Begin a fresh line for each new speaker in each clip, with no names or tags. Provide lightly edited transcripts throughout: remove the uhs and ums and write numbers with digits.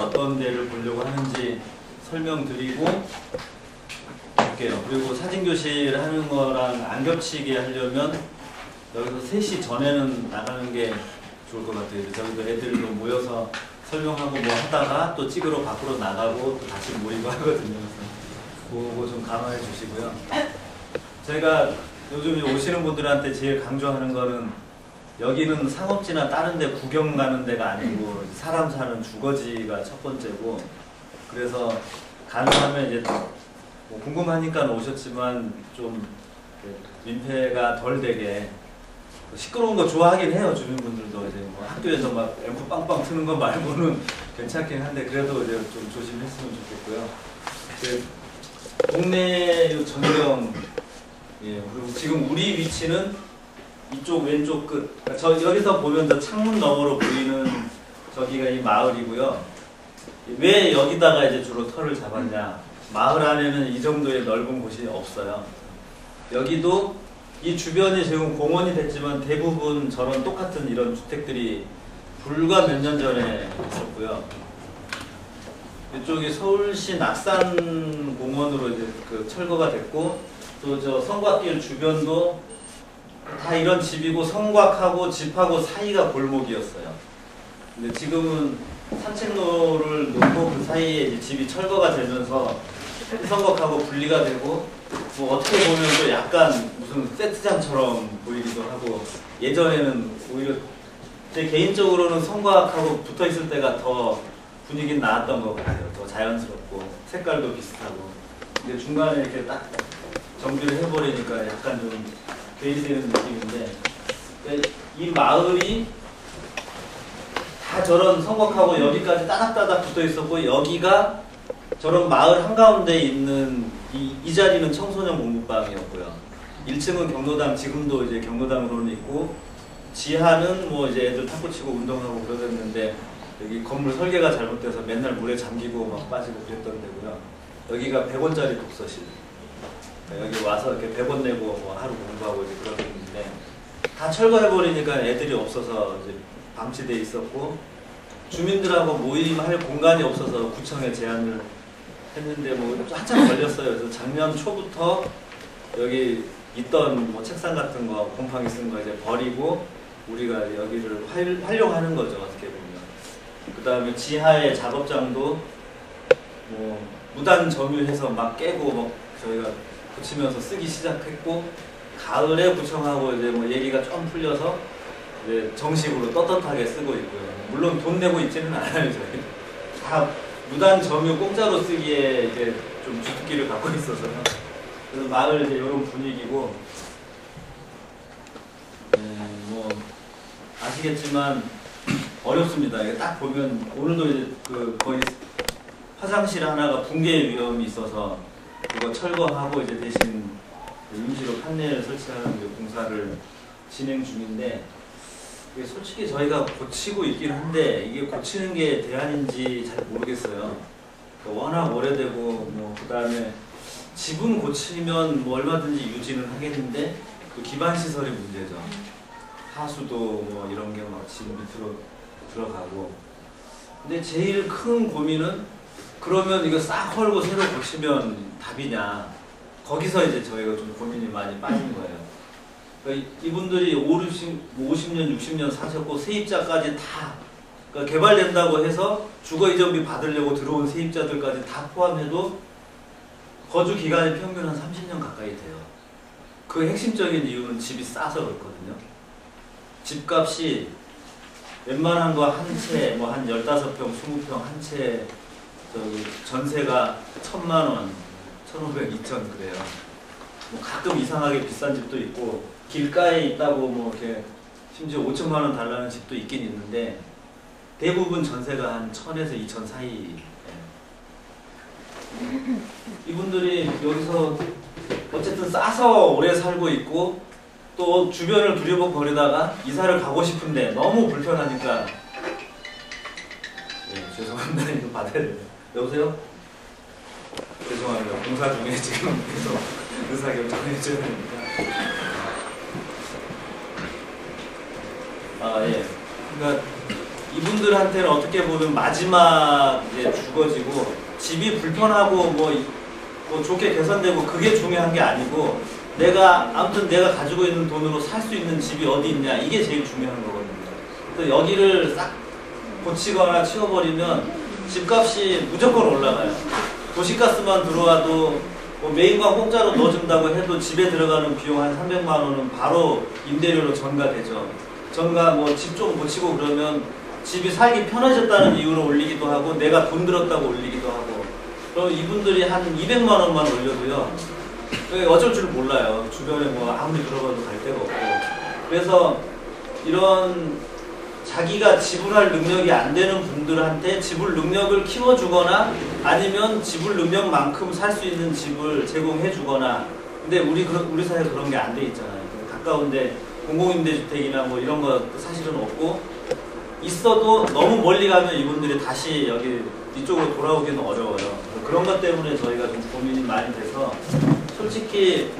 어떤 데를 보려고 하는지 설명드리고 볼게요. 그리고 사진교실 하는 거랑 안 겹치게 하려면 여기서 3시 전에는 나가는 게 좋을 것 같아요. 저기도 애들도 모여서 설명하고 뭐 하다가 또 찍으러 밖으로 나가고 또 다시 모이고 하거든요. 그래서 그거 좀 감안해 주시고요. 제가 요즘 오시는 분들한테 제일 강조하는 거는 여기는 상업지나 다른 데 구경 가는 데가 아니고 사람 사는 주거지가 첫 번째고, 그래서 가능하면 이제 뭐 궁금하니까 오셨지만 좀 민폐가 덜 되게, 시끄러운 거 좋아하긴 해요. 주민분들도 이제 뭐 학교에서 막 앰프 빵빵 트는 거 말고는 괜찮긴 한데 그래도 이제 좀 조심했으면 좋겠고요. 동네 전경, 예, 그리고 지금 우리 위치는 이쪽 왼쪽 끝, 저 여기서 보면 저 창문 너머로 보이는 저기가 이 마을이고요. 왜 여기다가 이제 주로 터를 잡았냐? 마을 안에는 이 정도의 넓은 곳이 없어요. 여기도 이 주변이 지금 공원이 됐지만 대부분 저런 똑같은 이런 주택들이 불과 몇 년 전에 있었고요. 이쪽이 서울시 낙산공원으로 이제 그 철거가 됐고, 또 저 성곽길 주변도 다 이런 집이고 성곽하고 집하고 사이가 골목이었어요. 근데 지금은 산책로를 놓고 그 사이에 이제 집이 철거가 되면서 성곽하고 분리가 되고, 뭐 어떻게 보면 또 약간 무슨 세트장처럼 보이기도 하고, 예전에는 오히려 제 개인적으로는 성곽하고 붙어 있을 때가 더 분위기는 나았던 것 같아요. 더 자연스럽고 색깔도 비슷하고. 근데 중간에 이렇게 딱 정비를 해버리니까 약간 좀 괴리되는 느낌인데, 이 마을이 다 저런 성곽하고 여기까지 따닥따닥 붙어 있었고, 여기가 저런 마을 한가운데 있는 이 자리는 청소년 공부방이었고요. 1층은 경로당, 지금도 이제 경로당으로는 있고, 지하는 뭐 이제 애들 탁구 치고 운동하고 그러는데, 여기 건물 설계가 잘못돼서 맨날 물에 잠기고 막 빠지고 그랬던 데고요. 여기가 100원짜리 독서실. 여기 와서 이렇게 100원 내고 뭐 하루 공부하고 이제 그러고 있는데, 다 철거해버리니까 애들이 없어서 이제 방치돼 있었고, 주민들하고 모임할 공간이 없어서 구청에 제안을 했는데 뭐 한참 걸렸어요. 그래서 작년 초부터 여기 있던 뭐 책상 같은 거, 곰팡이 쓴 거 이제 버리고 우리가 여기를 활용하는 거죠, 어떻게 보면. 그 다음에 지하의 작업장도 뭐 무단 점유해서 막 깨고 막 저희가 붙이면서 쓰기 시작했고, 가을에 구청하고 이제 뭐 얘기가 좀 풀려서 이제 정식으로 떳떳하게 쓰고 있고요. 물론 돈 내고 있지는 않아요, 저희. 다 무단 점유 공짜로 쓰기에 이제 좀 주특기를 갖고 있어서요. 그래서 마을 이제 이런 분위기고, 뭐 아시겠지만 어렵습니다. 이게 딱 보면 오늘도 이제 그 거의 화장실 하나가 붕괴 위험이 있어서 그거 철거하고 이제 대신 임시로 판넬을 설치하는 공사를 진행 중인데, 이게 솔직히 저희가 고치고 있긴 한데 이게 고치는 게 대안인지 잘 모르겠어요. 그러니까 워낙 오래되고 뭐 그다음에 집은 고치면 뭐 얼마든지 유지는 하겠는데 그 기반 시설이 문제죠. 하수도 뭐 이런 게 막 집 밑으로 들어가고. 근데 제일 큰 고민은, 그러면 이거 싹 헐고 새로 고치면 답이냐, 거기서 이제 저희가 좀 고민이 많이 빠진 거예요. 그러니까 이분들이 50년, 60년 사셨고 세입자까지 다, 그러니까 개발된다고 해서 주거이전비 받으려고 들어온 세입자들까지 다 포함해도 거주 기간이 평균 한 30년 가까이 돼요. 그 핵심적인 이유는 집이 싸서 그렇거든요. 집값이 웬만한 거 한 채, 뭐 한 15평, 20평 한 채, 저기 전세가 1,000만 원, 1,500, 2,000 그래요. 뭐 가끔 이상하게 비싼 집도 있고, 길가에 있다고 뭐 이렇게 심지어 5천만 원 달라는 집도 있긴 있는데, 대부분 전세가 한 1,000에서 2,000 사이. 이분들이 여기서 어쨌든 싸서 오래 살고 있고, 또 주변을 두려워버리다가 이사를 가고 싶은데 너무 불편하니까, 네, 죄송합니다. 이거 받아야 돼요. 여보세요? 죄송합니다. 공사 중에 지금 계속 의사결정을 해줘야 되니까. 아, 예. 그러니까 이분들한테는 어떻게 보면 마지막 이제 주거지고, 집이 불편하고 뭐 좋게 개선되고 그게 중요한 게 아니고, 아무튼 내가 가지고 있는 돈으로 살 수 있는 집이 어디 있냐, 이게 제일 중요한 거거든요. 그래서 여기를 싹 고치거나 치워버리면 집값이 무조건 올라가요. 도시가스만 들어와도 뭐 메인관 공짜로 넣어준다고 해도 집에 들어가는 비용 한 300만 원은 바로 임대료로 전가되죠. 뭐 집 좀 고치고 그러면 집이 살기 편해졌다는 이유로 올리기도 하고, 내가 돈 들었다고 올리기도 하고, 그럼 이분들이 한 200만 원만 올려도요, 어쩔 줄 몰라요. 주변에 뭐 아무리 들어가도 갈 데가 없고. 그래서 이런 자기가 지불할 능력이 안 되는 분들한테 지불 능력을 키워주거나, 아니면 지불 능력만큼 살 수 있는 집을 제공해주거나. 근데 우리 사회에 그런 게 안 돼 있잖아요. 가까운데 공공임대주택이나 뭐 이런 거 사실은 없고, 있어도 너무 멀리 가면 이분들이 다시 여기 이쪽으로 돌아오기는 어려워요. 그런 것 때문에 저희가 좀 고민이 많이 돼서, 솔직히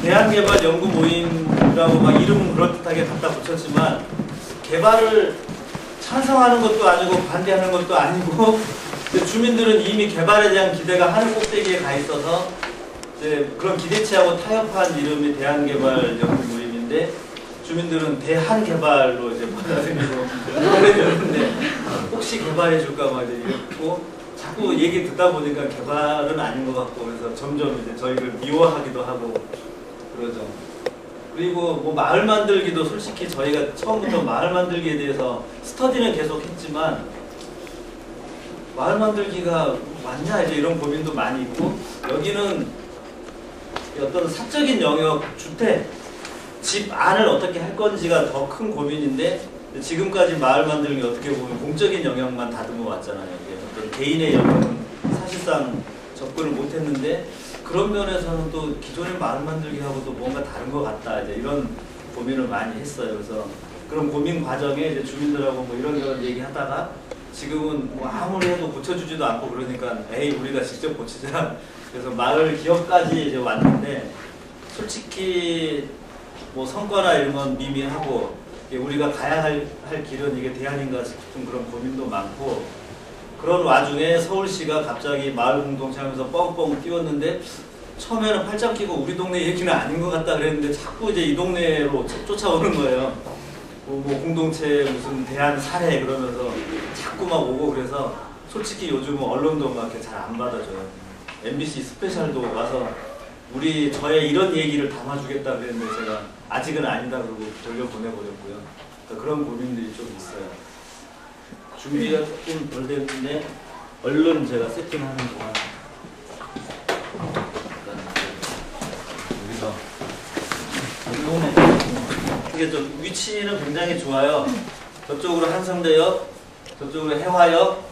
대한개발연구 모임이라고 막 이름은 그럴듯하게 갖다 붙였지만, 개발을 찬성하는 것도 아니고 반대하는 것도 아니고, 주민들은 이미 개발에 대한 기대가 하늘 꼭대기에 가 있어서 이제 그런 기대치하고 타협한 이름이 대한개발연구 모임인데, 주민들은 대한개발로 이제 받아들이고 그러는데, 혹시 개발해줄까 막 이제 이랬고, 자꾸 얘기 듣다 보니까 개발은 아닌 것 같고, 그래서 점점 이제 저희를 미워하기도 하고 그러죠. 그리고 뭐 마을 만들기도 솔직히 저희가 처음부터 마을 만들기에 대해서 스터디는 계속 했지만, 마을 만들기가 맞냐 이제 이런 고민도 많이 있고, 여기는 어떤 사적인 영역, 주택, 집 안을 어떻게 할 건지가 더 큰 고민인데, 지금까지 마을 만들기 어떻게 보면 공적인 영역만 다듬어 왔잖아요. 어떤 개인의 영역은 사실상 접근을 못했는데, 그런 면에서는 또 기존의 마을 만들기하고도 뭔가 다른 것 같다, 이제 이런 고민을 많이 했어요. 그래서 그런 고민 과정에 이제 주민들하고 뭐 이런저런 얘기하다가, 지금은 뭐 아무리 해도 고쳐주지도 않고 그러니까 에이 우리가 직접 고치자. 그래서 마을 기업까지 이제 왔는데, 솔직히 뭐 성과나 이런 건 미미하고, 우리가 가야 할 길은 이게 대안인가 싶은 그런 고민도 많고, 그런 와중에 서울시가 갑자기 마을 공동체 하면서 뻥뻥 띄웠는데, 처음에는 팔짱 끼고 우리 동네 얘기는 아닌 것 같다 그랬는데, 자꾸 이제 이 동네로 쫓아오는 거예요. 뭐 공동체 무슨 대안 사례 그러면서 자꾸 막 오고, 그래서 솔직히 요즘은 언론도 막 이렇게 잘 안 받아줘요. MBC 스페셜도 와서 저의 이런 얘기를 담아주겠다 그랬는데, 제가 아직은 아니다 그러고 돌려보내버렸고요. 그러니까 그런 고민들이 좀 있어요. 준비가 조금 덜 됐는데, 얼른 제가 세팅하는 동안 여기서 이게 좀 위치는 굉장히 좋아요. 저쪽으로 한성대역, 저쪽으로 해화역,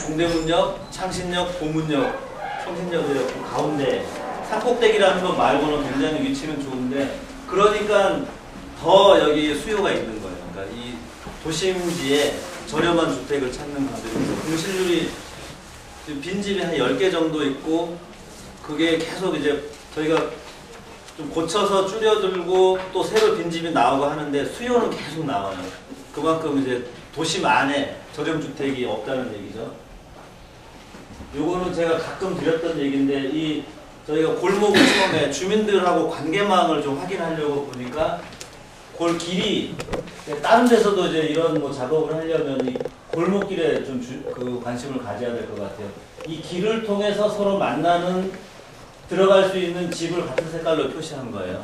동대문역, 창신역, 고문역, 성신여대역 가운데 산꼭대기라는 것 말고는 굉장히 위치는 좋은데, 그러니까 더 여기 수요가 있는 거예요. 그러니까 이 도심지에 저렴한 주택을 찾는 분들이 있어요. 공실률이 빈집이 한 10개 정도 있고, 그게 계속 이제 저희가 좀 고쳐서 줄여들고 또 새로 빈집이 나오고 하는데, 수요는 계속 나와요. 그만큼 이제 도심 안에 저렴주택이 없다는 얘기죠. 요거는 제가 가끔 드렸던 얘기인데, 저희가 골목을 처음에 주민들하고 관계망을 좀 확인하려고 보니까, 골 길이, 다른 데서도 이제 이런 뭐 작업을 하려면 이 골목길에 좀 관심을 가져야 될 것 같아요. 이 길을 통해서 서로 만나는, 들어갈 수 있는 집을 같은 색깔로 표시한 거예요.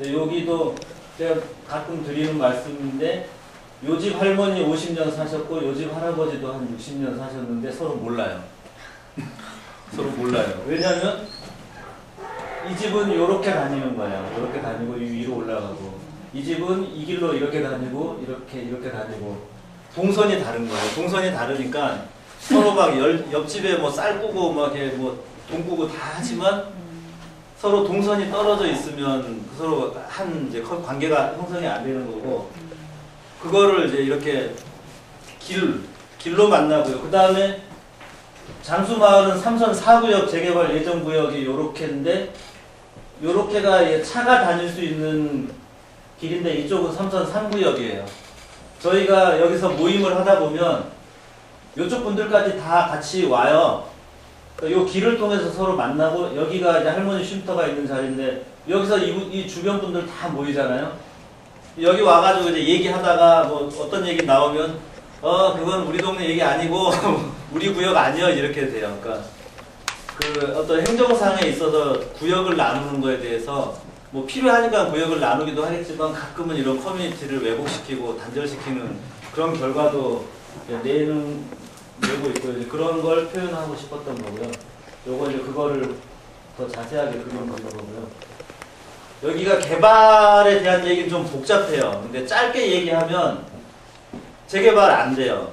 여기도 제가 가끔 드리는 말씀인데, 요 집 할머니 50년 사셨고, 요 집 할아버지도 한 60년 사셨는데 서로 몰라요. 서로 몰라요. 왜냐면 이 집은 이렇게 다니는 거예요. 이렇게 다니고 위로 올라가고, 이 집은 이 길로 이렇게 다니고 이렇게 다니고, 동선이 다른 거예요. 동선이 다르니까 서로 막 옆집에 뭐 쌀 꾸고 막 이렇게 뭐 돈 꾸고 다 하지만, 서로 동선이 떨어져 있으면 서로 이제 관계가 형성이 안 되는 거고, 그거를 이제 이렇게 길로 만나고요. 그 다음에 장수마을은 삼선 4구역 재개발 예정구역이 요렇게인데, 요렇게가 차가 다닐 수 있는 길인데, 이쪽은 삼선 3구역이에요. 저희가 여기서 모임을 하다 보면 이쪽 분들까지 다 같이 와요. 요 길을 통해서 서로 만나고, 여기가 이제 할머니 쉼터가 있는 자리인데 여기서 이 주변 분들 다 모이잖아요. 여기 와가지고 이제 얘기하다가 뭐 어떤 얘기 나오면 그건 우리 동네 얘기 아니고 우리 구역 아니야 이렇게 돼요. 그러니까 그 어떤 행정상에 있어서 구역을 나누는 거에 대해서 뭐 필요하니까 구역을 나누기도 하겠지만 가끔은 이런 커뮤니티를 왜곡시키고 단절시키는 그런 결과도 내고 있고, 이제 그런 걸 표현하고 싶었던 거고요. 요거 이제 그거를 더 자세하게 그리는 거고요. 여기가 개발에 대한 얘기는 좀 복잡해요. 근데 짧게 얘기하면 재개발 안 돼요.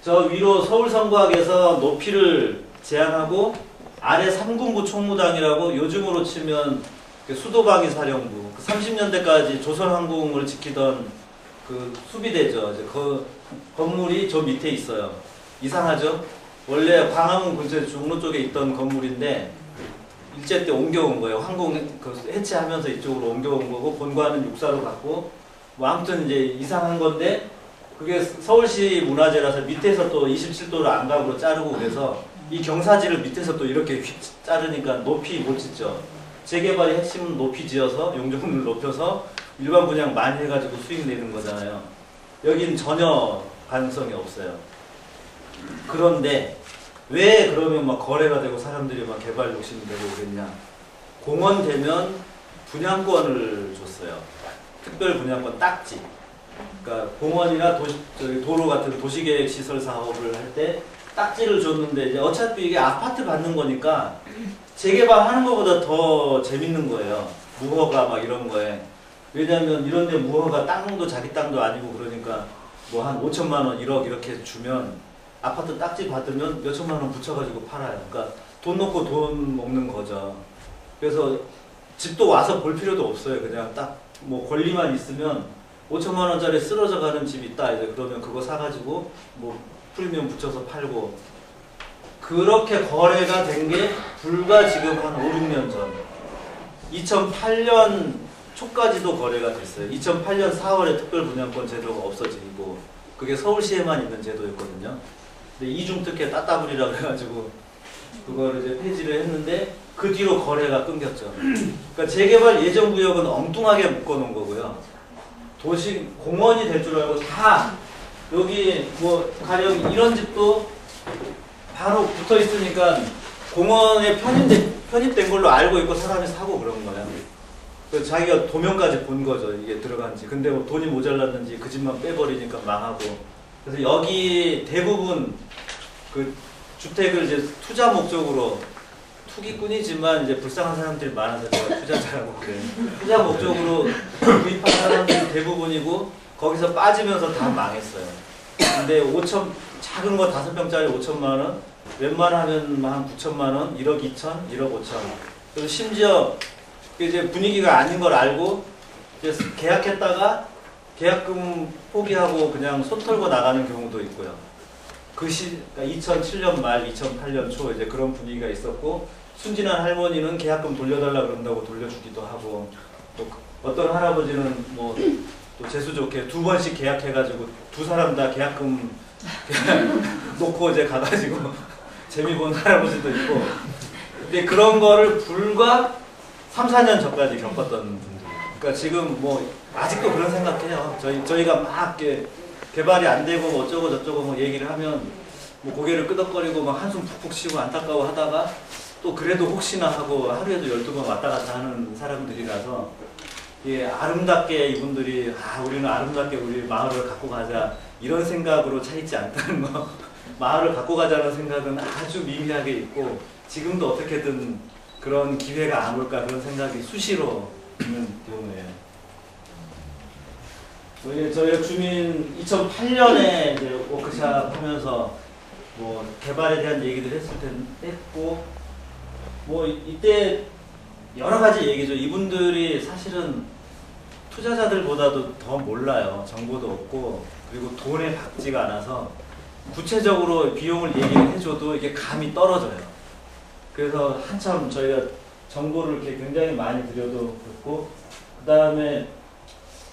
저 위로 서울성곽에서 높이를 제한하고 아래 삼군부 총무당이라고 요즘으로 치면 수도방위 사령부, 30년대까지 조선항공을 지키던 그 수비대죠. 이제 그 건물이 저 밑에 있어요. 이상하죠? 원래 광화문 근처 종로 쪽에 있던 건물인데 일제 때 옮겨온 거예요. 항공 해체하면서 이쪽으로 옮겨온 거고, 본관은 육사로 갔고, 뭐 아무튼 이제 이상한 건데, 그게 서울시 문화재라서 밑에서 또 27도를 안각으로 자르고, 그래서 이 경사지를 밑에서 또 이렇게 휙 자르니까 높이 못 짓죠. 재개발의 핵심은 높이 지어서 용적률을 높여서 일반 분양 많이 해가지고 수익 내는 거잖아요. 여긴 전혀 가능성이 없어요. 그런데 왜 그러면 막 거래가 되고 사람들이 막 개발 욕심이 되고 그랬냐? 공원 되면 분양권을 줬어요. 특별 분양권 딱지. 그러니까 공원이나 도로 같은 도시계획 시설 사업을 할 때 딱지를 줬는데, 이제 어차피 이게 아파트 받는 거니까 재개발하는 것보다 더 재밌는 거예요. 무허가 막 이런 거에. 왜냐하면 이런 데 무허가 땅도 자기 땅도 아니고 그러니까 뭐 한 5천만 원, 1억 이렇게 주면 아파트 딱지 받으면 몇천만 원 붙여가지고 팔아요. 그러니까 돈 넣고 돈 먹는 거죠. 그래서 집도 와서 볼 필요도 없어요. 그냥 딱 뭐 권리만 있으면 5천만 원짜리 쓰러져 가는 집 있다. 이제 그러면 그거 사가지고 뭐 프리미엄 붙여서 팔고. 그렇게 거래가 된 게 불과 지금 한 5, 6년 전. 2008년 초까지도 거래가 됐어요. 2008년 4월에 특별분양권 제도가 없어지고, 그게 서울시에만 있는 제도였거든요. 근데 이중특혜 따따블이라고 해가지고 그거를 이제 폐지를 했는데, 그 뒤로 거래가 끊겼죠. 그러니까 재개발 예정 구역은 엉뚱하게 묶어놓은 거고요. 도시 공원이 될 줄 알고 다 여기 뭐 가령 이런 집도 바로 붙어 있으니까 공원에 편입된 걸로 알고 있고 사람이 사고 그런 거예요. 그래서 자기가 도면까지 본 거죠. 이게 들어간지. 근데 뭐 돈이 모자랐는지 그 집만 빼버리니까 망하고. 그래서 여기 대부분 그 주택을 이제 투자 목적으로, 투기꾼이지만 이제 불쌍한 사람들이 많아서 제가 투자자라고 그래요. 투자 목적으로 구입한 사람들이 대부분이고, 거기서 빠지면서 다 망했어요. 근데 작은 거 5평짜리 5천만 원, 웬만하면 한 9천만 원, 1억 2천, 1억 5천. 그리고 심지어 이제 분위기가 아닌 걸 알고 이제 계약했다가 계약금 포기하고 그냥 손 털고 나가는 경우도 있고요. 그러니까 2007년 말, 2008년 초 이제 그런 분위기가 있었고, 순진한 할머니는 계약금 돌려달라 그런다고 돌려주기도 하고, 또 어떤 할아버지는 뭐 또 재수 좋게 2번씩 계약해가지고 두 사람 다 계약금 놓고 이제 가가지고 재미 본 할아버지도 있고. 근데 그런 거를 불과 3, 4년 전까지 겪었던 분들. 그러니까 지금 뭐 아직도 그런 생각해요. 저희가 막 개발이 안 되고 뭐 어쩌고 저쩌고 뭐 얘기를 하면 뭐 고개를 끄덕거리고 막 한숨 푹푹 쉬고 안타까워 하다가 또 그래도 혹시나 하고 하루에도 12번 왔다 갔다 하는 사람들이라서, 예, 아름답게 이분들이 우리는 아름답게 우리 마을을 갖고 가자 이런 생각으로 차 있지 않다는 거. 마을을 갖고 가자는 생각은 아주 미미하게 있고, 지금도 어떻게든 그런 기회가 안 올까 그런 생각이 수시로 있는 경우예요. 저희가 주민 2008년에 이제 워크샵 하면서 뭐 개발에 대한 얘기들 했고, 뭐 이때 여러 가지 얘기죠. 이분들이 사실은 투자자들보다도 더 몰라요. 정보도 없고, 그리고 돈에 박지가 않아서 구체적으로 비용을 얘기를 해줘도 이게 감이 떨어져요. 그래서 한참 저희가 정보를 이렇게 굉장히 많이 드려도 그렇고, 그 다음에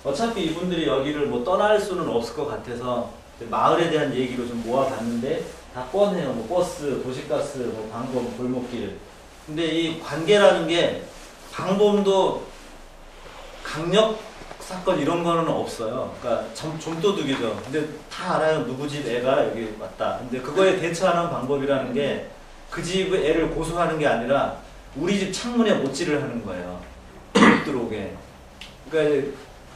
어차피 이분들이 여기를 뭐 떠날 수는 없을 것 같아서 마을에 대한 얘기로 좀 모아봤는데 다 뻔해요. 뭐 버스, 도시가스, 뭐 방범, 골목길. 근데 이 관계라는 게 방범도 강력 사건 이런 거는 없어요. 그러니까 좀도둑이죠. 근데 다 알아요. 누구 집 애가 여기 왔다. 근데 그거에 대처하는 방법이라는 게 그 집의 애를 고소하는 게 아니라 우리 집 창문에 못질을 하는 거예요. 못 들어오게. 그러니까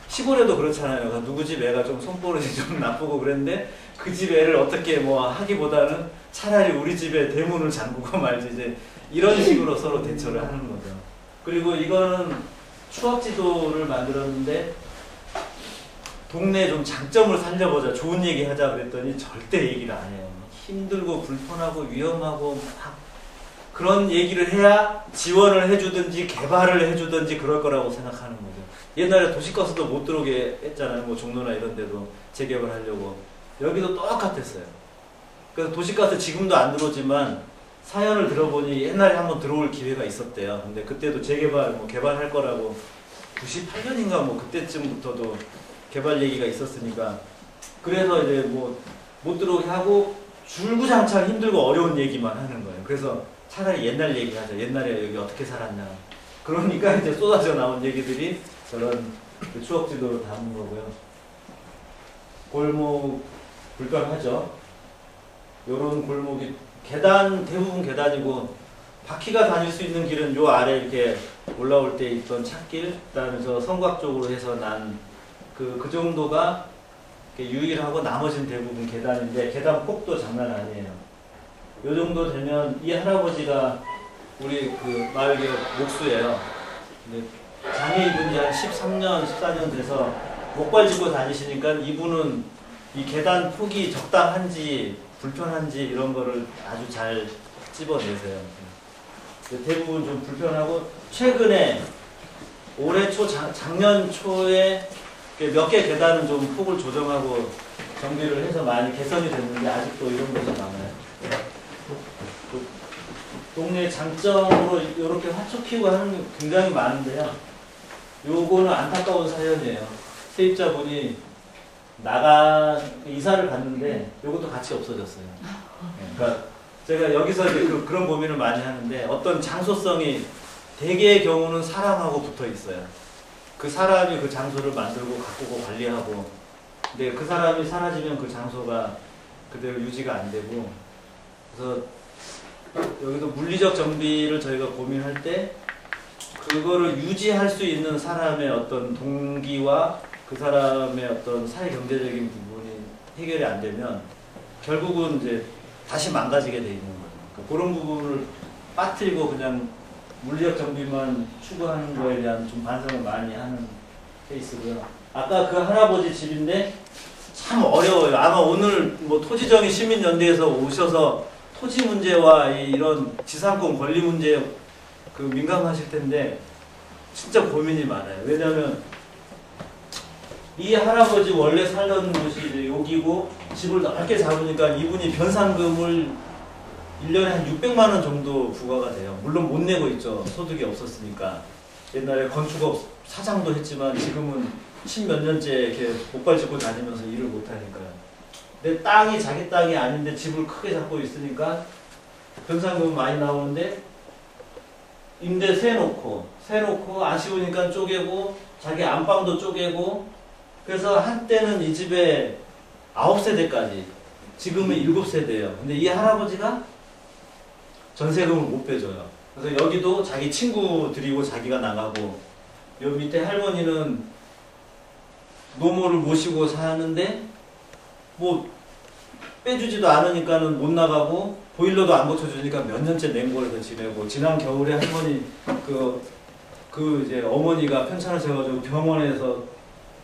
시골에도 그렇잖아요. 그러니까 누구 집 애가 좀 손버릇이 좀 나쁘고 그랬는데 그 집 애를 어떻게 뭐 하기보다는 차라리 우리 집에 대문을 잠그고 말지 이제 이런 식으로 서로 대처를 하는 거죠. 그리고 이거는 추억 지도를 만들었는데 동네에 좀 장점을 살려보자, 좋은 얘기 하자 그랬더니 절대 얘기를 안 해요. 힘들고 불편하고 위험하고 막 그런 얘기를 해야 지원을 해주든지 개발을 해주든지 그럴 거라고 생각하는 거죠. 옛날에 도시가스도 못 들어오게 했잖아요. 뭐 종로나 이런 데도 재개발하려고. 여기도 똑같았어요. 그래서 도시가스 지금도 안 들어오지만 사연을 들어보니 옛날에 한번 들어올 기회가 있었대요. 근데 그때도 재개발, 뭐 개발할 거라고 98년인가 뭐 그때쯤부터도 개발 얘기가 있었으니까 그래서 이제 뭐 못 들어오게 하고 줄구장창 힘들고 어려운 얘기만 하는 거예요. 그래서 차라리 옛날 얘기하자. 옛날에 여기 어떻게 살았냐. 그러니까 이제 쏟아져 나온 얘기들이 저런 그 추억 지도로 담은 거고요. 골목 불편하죠. 요런 골목이 계단, 대부분 계단이고 바퀴가 다닐 수 있는 길은 요 아래 이렇게 올라올 때 있던 찻길, 그다음에 저 성곽 쪽으로 해서 난 그 정도가 유일하고 나머지는 대부분 계단인데 계단 폭도 장난 아니에요. 요 정도 되면 이 할아버지가 우리 그 마을개혁 목수예요. 근데 장애 입은 지 한 13년, 14년 돼서 목발 짚고 다니시니까 이분은 이 계단 폭이 적당한지 불편한지 이런 거를 아주 잘 찝어내세요. 대부분 좀 불편하고 최근에 올해 초, 작년 초에 몇 개 계단은 좀 폭을 조정하고 정비를 해서 많이 개선이 됐는데 아직도 이런 것이 많아요. 동네 장점으로 이렇게 화초 키우고 하는 게 굉장히 많은데요. 요거는 안타까운 사연이에요. 세입자분이 이사를 갔는데 요것도 같이 없어졌어요. 그러니까 제가 여기서 이제 그런 고민을 많이 하는데 어떤 장소성이 대개의 경우는 사람하고 붙어 있어요. 그 사람이 그 장소를 만들고 가꾸고 관리하고 근데 그 사람이 사라지면 그 장소가 그대로 유지가 안 되고 그래서 여기도 물리적 정비를 저희가 고민할 때 그거를 유지할 수 있는 사람의 어떤 동기와 그 사람의 어떤 사회 경제적인 부분이 해결이 안 되면 결국은 이제 다시 망가지게 돼 있는 거예요. 그러니까 그런 부분을 빠뜨리고 그냥 물리적 정비만 추구하는 거에 대한 좀 반성을 많이 하는 케이스고요. 아까 그 할아버지 집인데 참 어려워요. 아마 오늘 뭐 토지정의 시민연대에서 오셔서 토지 문제와 이런 지상권 권리 문제에 그 민감하실 텐데 진짜 고민이 많아요. 왜냐하면 이 할아버지 원래 살던 곳이 이제 여기고 집을 넓게 잡으니까 이분이 변상금을 1년에 한 600만 원 정도 부과가 돼요. 물론 못 내고 있죠. 소득이 없었으니까. 옛날에 건축업 사장도 했지만 지금은 10몇 년째 이렇게 목발 짚고 다니면서 일을 못 하니까요. 근데 땅이 자기 땅이 아닌데 집을 크게 잡고 있으니까 변상금 많이 나오는데 임대 세놓고 아쉬우니까 쪼개고 자기 안방도 쪼개고 그래서 한때는 이 집에 9세대까지 지금은 7세대예요. 근데 이 할아버지가 전세금을 못 빼줘요. 그래서 여기도 자기 친구 들이고 자기가 나가고 요 밑에 할머니는 노모를 모시고 사는데 뭐 빼주지도 않으니까는 못 나가고 보일러도 안 고쳐주니까 몇 년째 냉골에서 지내고 지난 겨울에 할머니 그 이제 어머니가 편찮으셔가지고 병원에서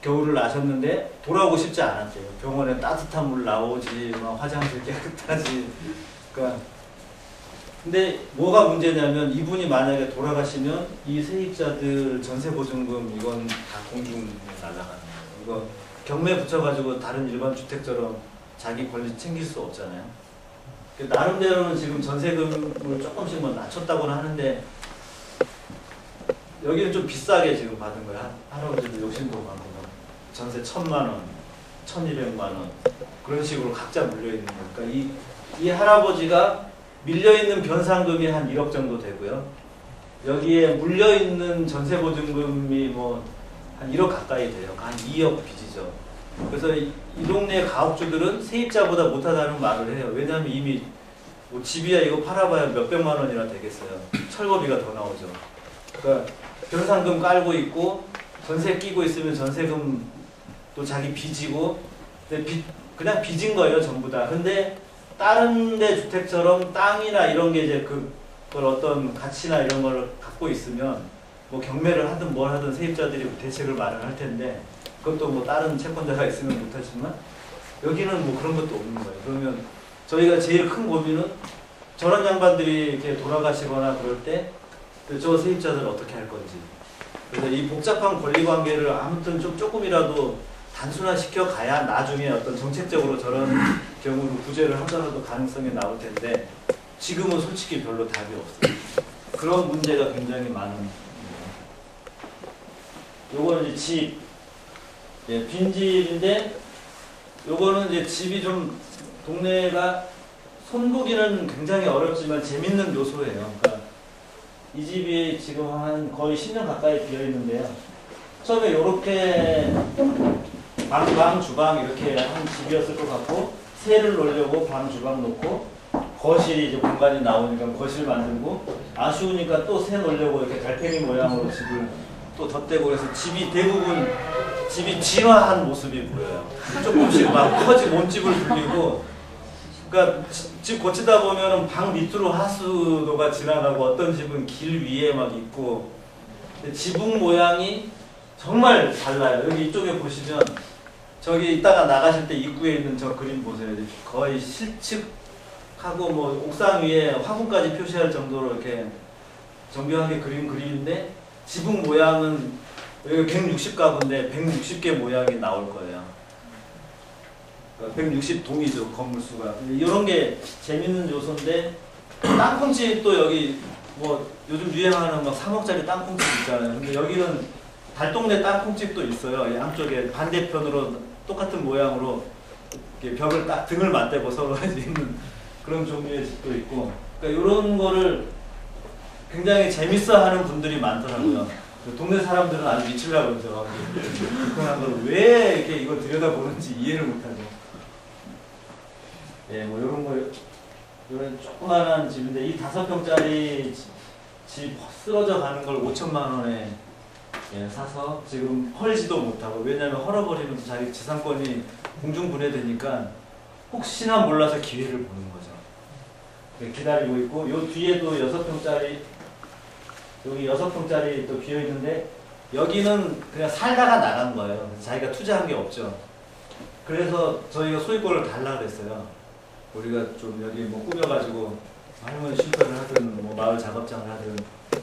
겨울을 나셨는데 돌아오고 싶지 않았대요. 병원에 따뜻한 물 나오지 막 화장실 깨끗하지. 그러니까 근데 뭐가 문제냐면 이분이 만약에 돌아가시면 이 세입자들 전세보증금 이건 다 공중에 날아가는 거예요. 이거 경매 붙여가지고 다른 일반 주택처럼 자기 권리 챙길 수 없잖아요. 나름대로는 지금 전세금을 조금씩 뭐 낮췄다고는 하는데 여기는 좀 비싸게 지금 받은 거야. 할아버지도 욕심도 많고. 전세 1,000만 원, 1,200만 원 그런 식으로 각자 물려 있는 거예요. 그러니까 이 할아버지가 밀려 있는 변상금이 한 1억 정도 되고요. 여기에 물려 있는 전세 보증금이 뭐 한 1억 가까이 돼요. 한 2억 빚이죠. 그래서 이 동네 가옥주들은 세입자보다 못하다는 말을 해요. 왜냐하면 이미 뭐 집이야 이거 팔아봐야 몇백만 원이나 되겠어요. 철거비가 더 나오죠. 그러니까 변상금 깔고 있고 전세 끼고 있으면 전세금도 자기 빚이고 그냥 빚인 거예요 전부 다. 근데 다른 데 주택처럼 땅이나 이런 게 이제 그걸 어떤 가치나 이런 걸 갖고 있으면 뭐 경매를 하든 뭘 하든 세입자들이 대책을 마련할 텐데 그것도 뭐 다른 채권자가 있으면 못하지만 여기는 뭐 그런 것도 없는 거예요. 그러면 저희가 제일 큰 고민은 저런 양반들이 이렇게 돌아가시거나 그럴 때 저 세입자들은 어떻게 할 건지. 그래서 이 복잡한 권리관계를 아무튼 좀 조금이라도 단순화시켜 가야 나중에 어떤 정책적으로 저런 경우로 구제를 하더라도 가능성이 나올 텐데 지금은 솔직히 별로 답이 없어요. 그런 문제가 굉장히 많은. 요거는 이제 집, 예, 빈집인데 요거는 이제 집이 좀 동네가 손보기는 굉장히 어렵지만 재밌는 요소예요. 그러니까 이 집이 지금 한 거의 10년 가까이 비어 있는데요. 처음에 요렇게 방, 주방 이렇게 한 집이었을 것 같고 새를 놓으려고 방, 주방 놓고 거실이 이제 공간이 나오니까 거실 만들고 아쉬우니까 또 새 놓으려고 이렇게 달팽이 모양으로 집을 또 덧대고 그래서 집이 대부분 집이 진화한 모습이 보여요. 조금씩 막 커지 몸집을 불리고 그러니까 집 고치다 보면은 방 밑으로 하수도가 지나가고 어떤 집은 길 위에 막 있고 지붕 모양이 정말 달라요. 여기 이쪽에 보시면 저기 이따가 나가실 때 입구에 있는 저 그림 보세요. 거의 실측하고 뭐 옥상 위에 화분까지 표시할 정도로 이렇게 정교하게 그린 그림인데 지붕 모양은 여기 160가구인데 160개 모양이 나올 거예요. 160동이죠, 건물 수가. 이런 게 재밌는 요소인데 땅콩집도 여기 뭐 요즘 유행하는 막 3억짜리 땅콩집 있잖아요. 근데 여기는 달동네 땅콩집도 있어요. 양쪽에 반대편으로 똑같은 모양으로 이렇게 벽을 딱 등을 맞대고 서로 있는 그런 종류의 집도 있고. 그러니까 이런 거를 굉장히 재밌어하는 분들이 많더라고요. 동네 사람들은 아주 미치려고 그러죠. 불편한 걸 왜 이렇게 이거 들여다보는지 이해를 못하죠. 예, 뭐 이런 거, 이런 조그만한 집인데 이 5평짜리 집 쓰러져 가는 걸 5천만 원에 예, 사서 지금 헐지도 못하고 왜냐하면 헐어버리면 자기 지상권이 공중분해되니까 혹시나 몰라서 기회를 보는 거죠. 예, 기다리고 있고 요 뒤에도 6평짜리 여기 6평짜리 또 비어 있는데 여기는 그냥 살다가 나간 거예요. 자기가 투자한 게 없죠. 그래서 저희가 소유권을 달라 그랬어요. 우리가 좀 여기 뭐 꾸며가지고 할머니 쉼터를 하든 뭐 마을 작업장을 하든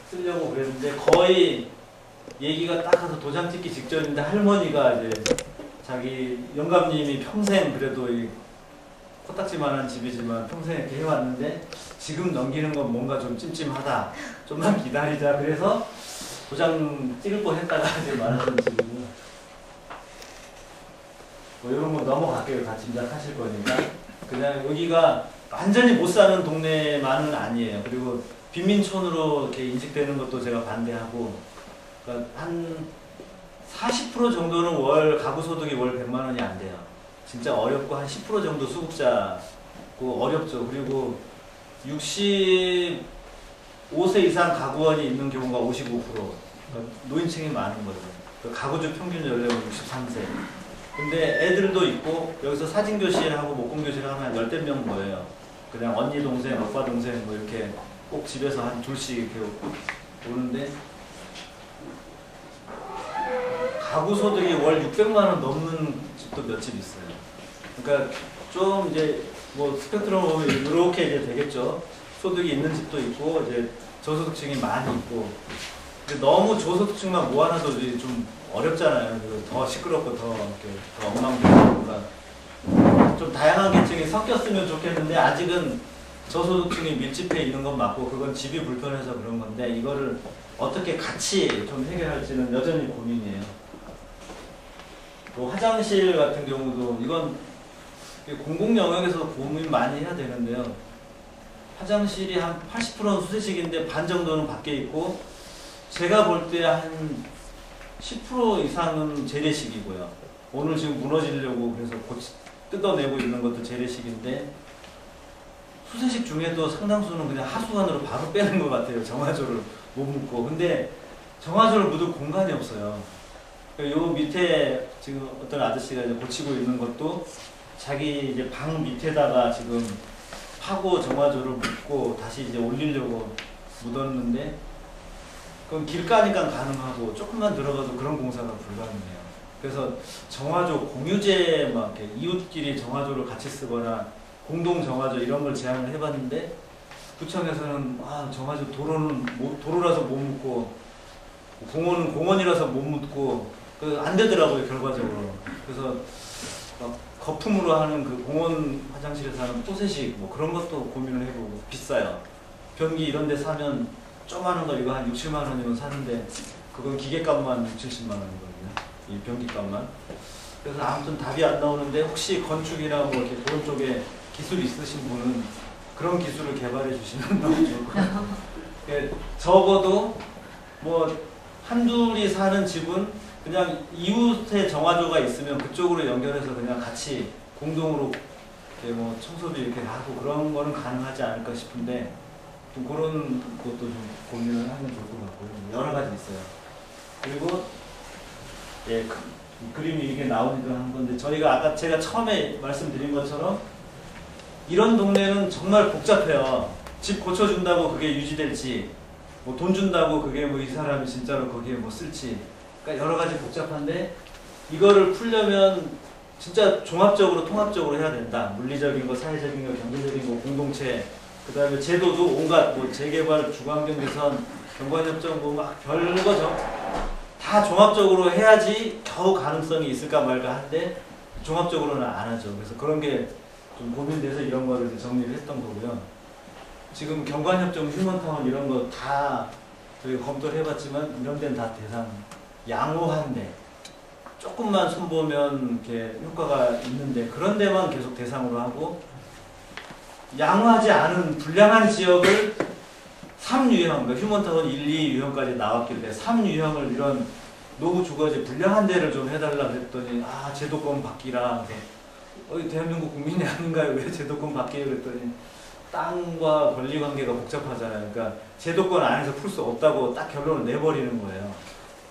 쓰려고 그랬는데 거의 얘기가 딱 가서 도장 찍기 직전인데 할머니가 이제 자기 영감님이 평생 그래도 이 코딱지만한 집이지만 평생 이렇게 해왔는데 지금 넘기는 건 뭔가 좀 찜찜하다. 좀만 기다리자. 그래서 도장 찍을 거 했다가 이제 말하는 집이고요. 뭐 이런 거 넘어갈게요. 다 짐작하실 거니까. 그냥 여기가 완전히 못 사는 동네만은 아니에요. 그리고 빈민촌으로 이렇게 인식되는 것도 제가 반대하고, 그러니까 한 40% 정도는 월 가구 소득이 월 100만 원이 안 돼요. 진짜 어렵고 한 10% 정도 수급자고 어렵죠. 그리고 65세 이상 가구원이 있는 경우가 55%. 그러니까 노인층이 많은 거죠. 그러니까 가구주 평균 연령은 63세. 근데 애들도 있고 여기서 사진교실하고 목공교실 하면 열댓 명 모여요. 그냥 언니 동생, 오빠 동생 뭐 이렇게 꼭 집에서 한 둘씩 이렇게 오는데 가구 소득이 월 600만 원 넘는 집도 몇 집 있어요. 그러니까 좀 이제 뭐 스펙트럼 보면 이렇게 이제 되겠죠. 소득이 있는 집도 있고 이제 저소득층이 많이 있고. 근데 너무 저소득층만 모아놔도 좀 어렵잖아요. 더 시끄럽고 더 이렇게 더 엉망진창이니까 좀 다양한 계층이 섞였으면 좋겠는데 아직은 저소득층이 밀집해 있는 건 맞고 그건 집이 불편해서 그런 건데 이거를 어떻게 같이 좀 해결할지는 여전히 고민이에요. 또 화장실 같은 경우도 이건 공공 영역에서 고민 많이 해야 되는데요. 화장실이 한 80%는 수세식인데 반 정도는 밖에 있고, 제가 볼 때 한 10% 이상은 재래식이고요. 오늘 지금 무너지려고 그래서 뜯어내고 있는 것도 재래식인데, 수세식 중에도 상당수는 그냥 하수관으로 바로 빼는 것 같아요. 정화조를 못 묻고. 근데 정화조를 묻을 공간이 없어요. 요 밑에 지금 어떤 아저씨가 이제 고치고 있는 것도 자기 이제 방 밑에다가 지금 파고 정화조를 묻고 다시 이제 올리려고 묻었는데, 그건 길가니까 가능하고 조금만 들어가도 그런 공사가 불가능해요. 그래서 정화조 공유제 막 이렇게 이웃끼리 정화조를 같이 쓰거나 공동 정화조 이런 걸 제안을 해봤는데, 구청에서는 정화조 도로라서 못 묻고, 공원은 공원이라서 못 묻고, 안 되더라고요 결과적으로. 그래서 거품으로 하는 그 공원 화장실에서 하는 포세식 뭐 그런 것도 고민을 해보고, 비싸요. 변기 이런 데 사면 조그마한 거 이거 한 6, 7만 원이면 사는데, 그건 기계값만 6, 70만 원이거든요. 이 변기값만. 그래서 아무튼 답이 안 나오는데, 혹시 건축이나 뭐 이렇게 그런 쪽에 기술이 있으신 분은 그런 기술을 개발해 주시면 너무 좋을 것 같아요. 적어도 뭐 한둘이 사는 집은 그냥 이웃에 정화조가 있으면 그쪽으로 연결해서 그냥 같이 공동으로 이렇게 뭐 청소도 이렇게 하고 그런 거는 가능하지 않을까 싶은데, 좀 그런 것도 좀 고민을 하면 좋을 것 같고요. 여러 가지 있어요. 그리고 그림이 이렇게 나오기도 한 건데, 저희가 아까 제가 처음에 말씀드린 것처럼 이런 동네는 정말 복잡해요. 집 고쳐준다고 그게 유지될지, 뭐 돈 준다고 그게 뭐 이 사람이 진짜로 거기에 뭐 쓸지, 그러니까 여러 가지 복잡한데, 이거를 풀려면 진짜 종합적으로 통합적으로 해야 된다. 물리적인 거, 사회적인 거, 경제적인 거, 공동체, 그 다음에 제도도 온갖 뭐 재개발, 주거환경 개선, 경관협정 뭐 막 별거죠. 다 종합적으로 해야지 겨우 가능성이 있을까 말까 한데, 종합적으로는 안 하죠. 그래서 그런 게 좀 고민돼서 이런 거를 정리를 했던 거고요. 지금 경관협정, 휴먼타운 이런 거 다 저희가 검토를 해봤지만, 이런 데는 다 대상 양호한데, 조금만 손보면 이렇게 효과가 있는데, 그런 데만 계속 대상으로 하고, 양호하지 않은 불량한 지역을 3유형, 그러니까 휴먼타운 1, 2유형까지 나왔길래 3유형을 이런 노후 주거지 불량한 데를 좀 해달라고 했더니, 제도권 바뀌라. 대한민국 국민이 아닌가요? 왜 제도권 바뀌어요? 그랬더니, 땅과 권리 관계가 복잡하잖아요. 그러니까 제도권 안에서 풀 수 없다고 딱 결론을 내버리는 거예요.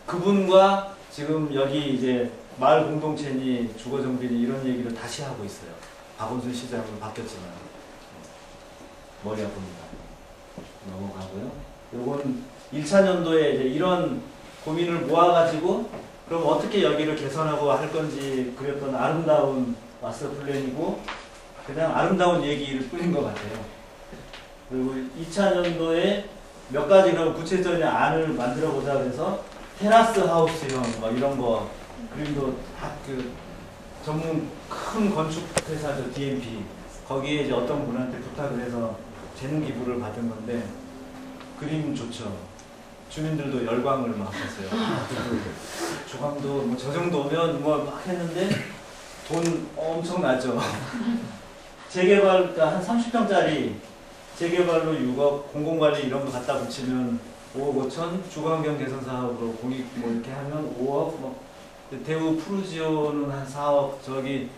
그분과 지금 여기 이제 마을 공동체니 주거정비니 이런 얘기를 다시 하고 있어요. 박원순 시장으로 바뀌었지만. 머리 아픕니다. 넘어가고요. 요건 1차 년도에 이제 이런 고민을 모아가지고, 그럼 어떻게 여기를 개선하고 할 건지 그렸던 아름다운 마스터 플랜이고, 그냥 아름다운 얘기를 뿌린 것 같아요. 그리고 2차 년도에 몇 가지 그럼 구체적인 안을 만들어 보자 그래서, 테라스 하우스형 막 이런 거 그림도 다 그 전문 큰 건축 회사죠, DMP. 거기에 이제 어떤 분한테 부탁을 해서 재능 기부를 받은 건데, 그림 좋죠. 주민들도 열광을 막 했어요. 조감도 뭐 저 정도 오면 뭐 막 했는데, 돈 엄청 나죠. 재개발, 그러니까 한 30평짜리 재개발로 6억, 공공관리 이런 거 갖다 붙이면 5억 5천, 주거환경 개선 사업으로 공익 뭐 이렇게 하면 5억, 뭐 대우 푸르지오는 한 4억, 저기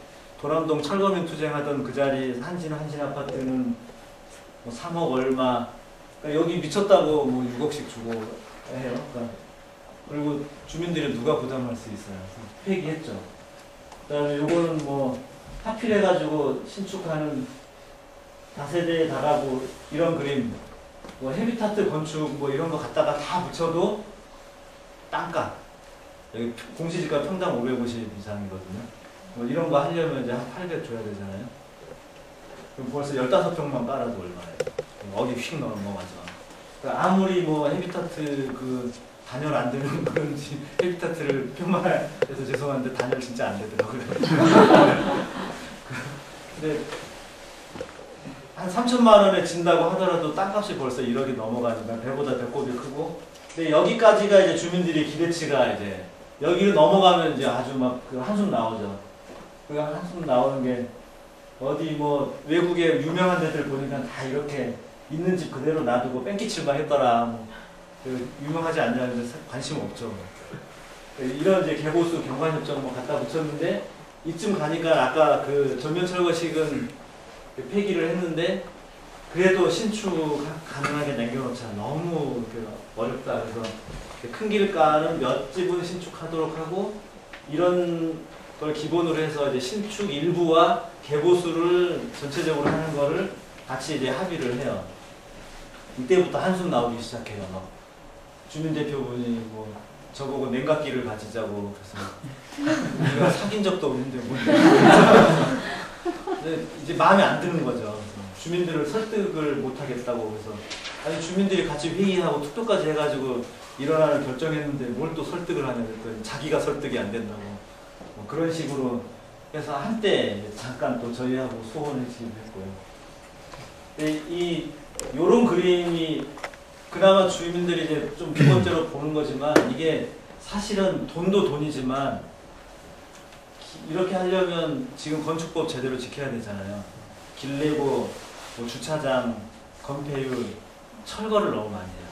도남동 철거민 투쟁하던 그 자리 한진 아파트는 뭐 3억 얼마, 그러니까 여기 미쳤다고 뭐 6억씩 주고 해요. 그러니까 그리고 주민들이 누가 부담할 수 있어요. 폐기했죠. 그다음에 요거는 뭐 하필해가지고 신축하는 다세대 다가구 이런 그림, 뭐 헤비타트 건축 뭐 이런 거 갖다가 다 붙여도 땅값, 여기 공시지가 평당 550 이상이거든요. 뭐 이런 거 하려면 이제 한 800 줘야 되잖아요. 그럼 벌써 15평만 깔아도 얼마예요? 어디 휙 넘어가죠. 그러니까 아무리 뭐 헤비타트 그 단열 안 되는 그런지, 헤비타트를 폄하해서 죄송한데 단열 진짜 안 되더라고요. 근데 한 3천만 원에 진다고 하더라도 땅값이 벌써 1억이 넘어가니까 배보다 배꼽이 크고, 근데 여기까지가 이제 주민들이 기대치가 이제 여기를 넘어가면 이제 아주 막 그 한숨 나오죠. 그 한숨 나오는 게 어디 뭐 외국의 유명한 데들 보니까 다 이렇게 있는 집 그대로 놔두고 뺑기칠만 했더라. 뭐 그 유명하지 않냐는데 관심 없죠. 이런 이제 개보수 경관협정 뭐 갖다 붙였는데 이쯤 가니까 아까 그 전면철거식은 폐기를 했는데 그래도 신축 가능하게 남겨놓자. 너무 어렵다. 그래서 큰 길가는 몇 집은 신축하도록 하고 이런 걸 기본으로 해서 이제 신축 일부와 개보수를 전체적으로 하는 거를 같이 이제 합의를 해요. 이때부터 한숨 나오기 시작해요. 막 주민대표분이 뭐 저보고 냉각기를 가지자고 그래서 우리가 사귄 적도 없는데 뭐 이제 마음에 안 드는 거죠. 주민들을 설득을 못 하겠다고 그래서 아니 주민들이 같이 회의하고 투표까지 해가지고 일어나를 결정했는데 뭘 또 설득을 하냐 그랬더니 자기가 설득이 안 된다고 뭐 그런 식으로 해서 한때 잠깐 또 저희하고 소원을 지급했고요. 요런 그림이 그나마 주민들이 이제 좀 비번째로 보는 거지만 이게 사실은 돈도 돈이지만 이렇게 하려면 지금 건축법 제대로 지켜야 되잖아요. 길내고 뭐 주차장, 건폐율, 철거를 너무 많이 해요.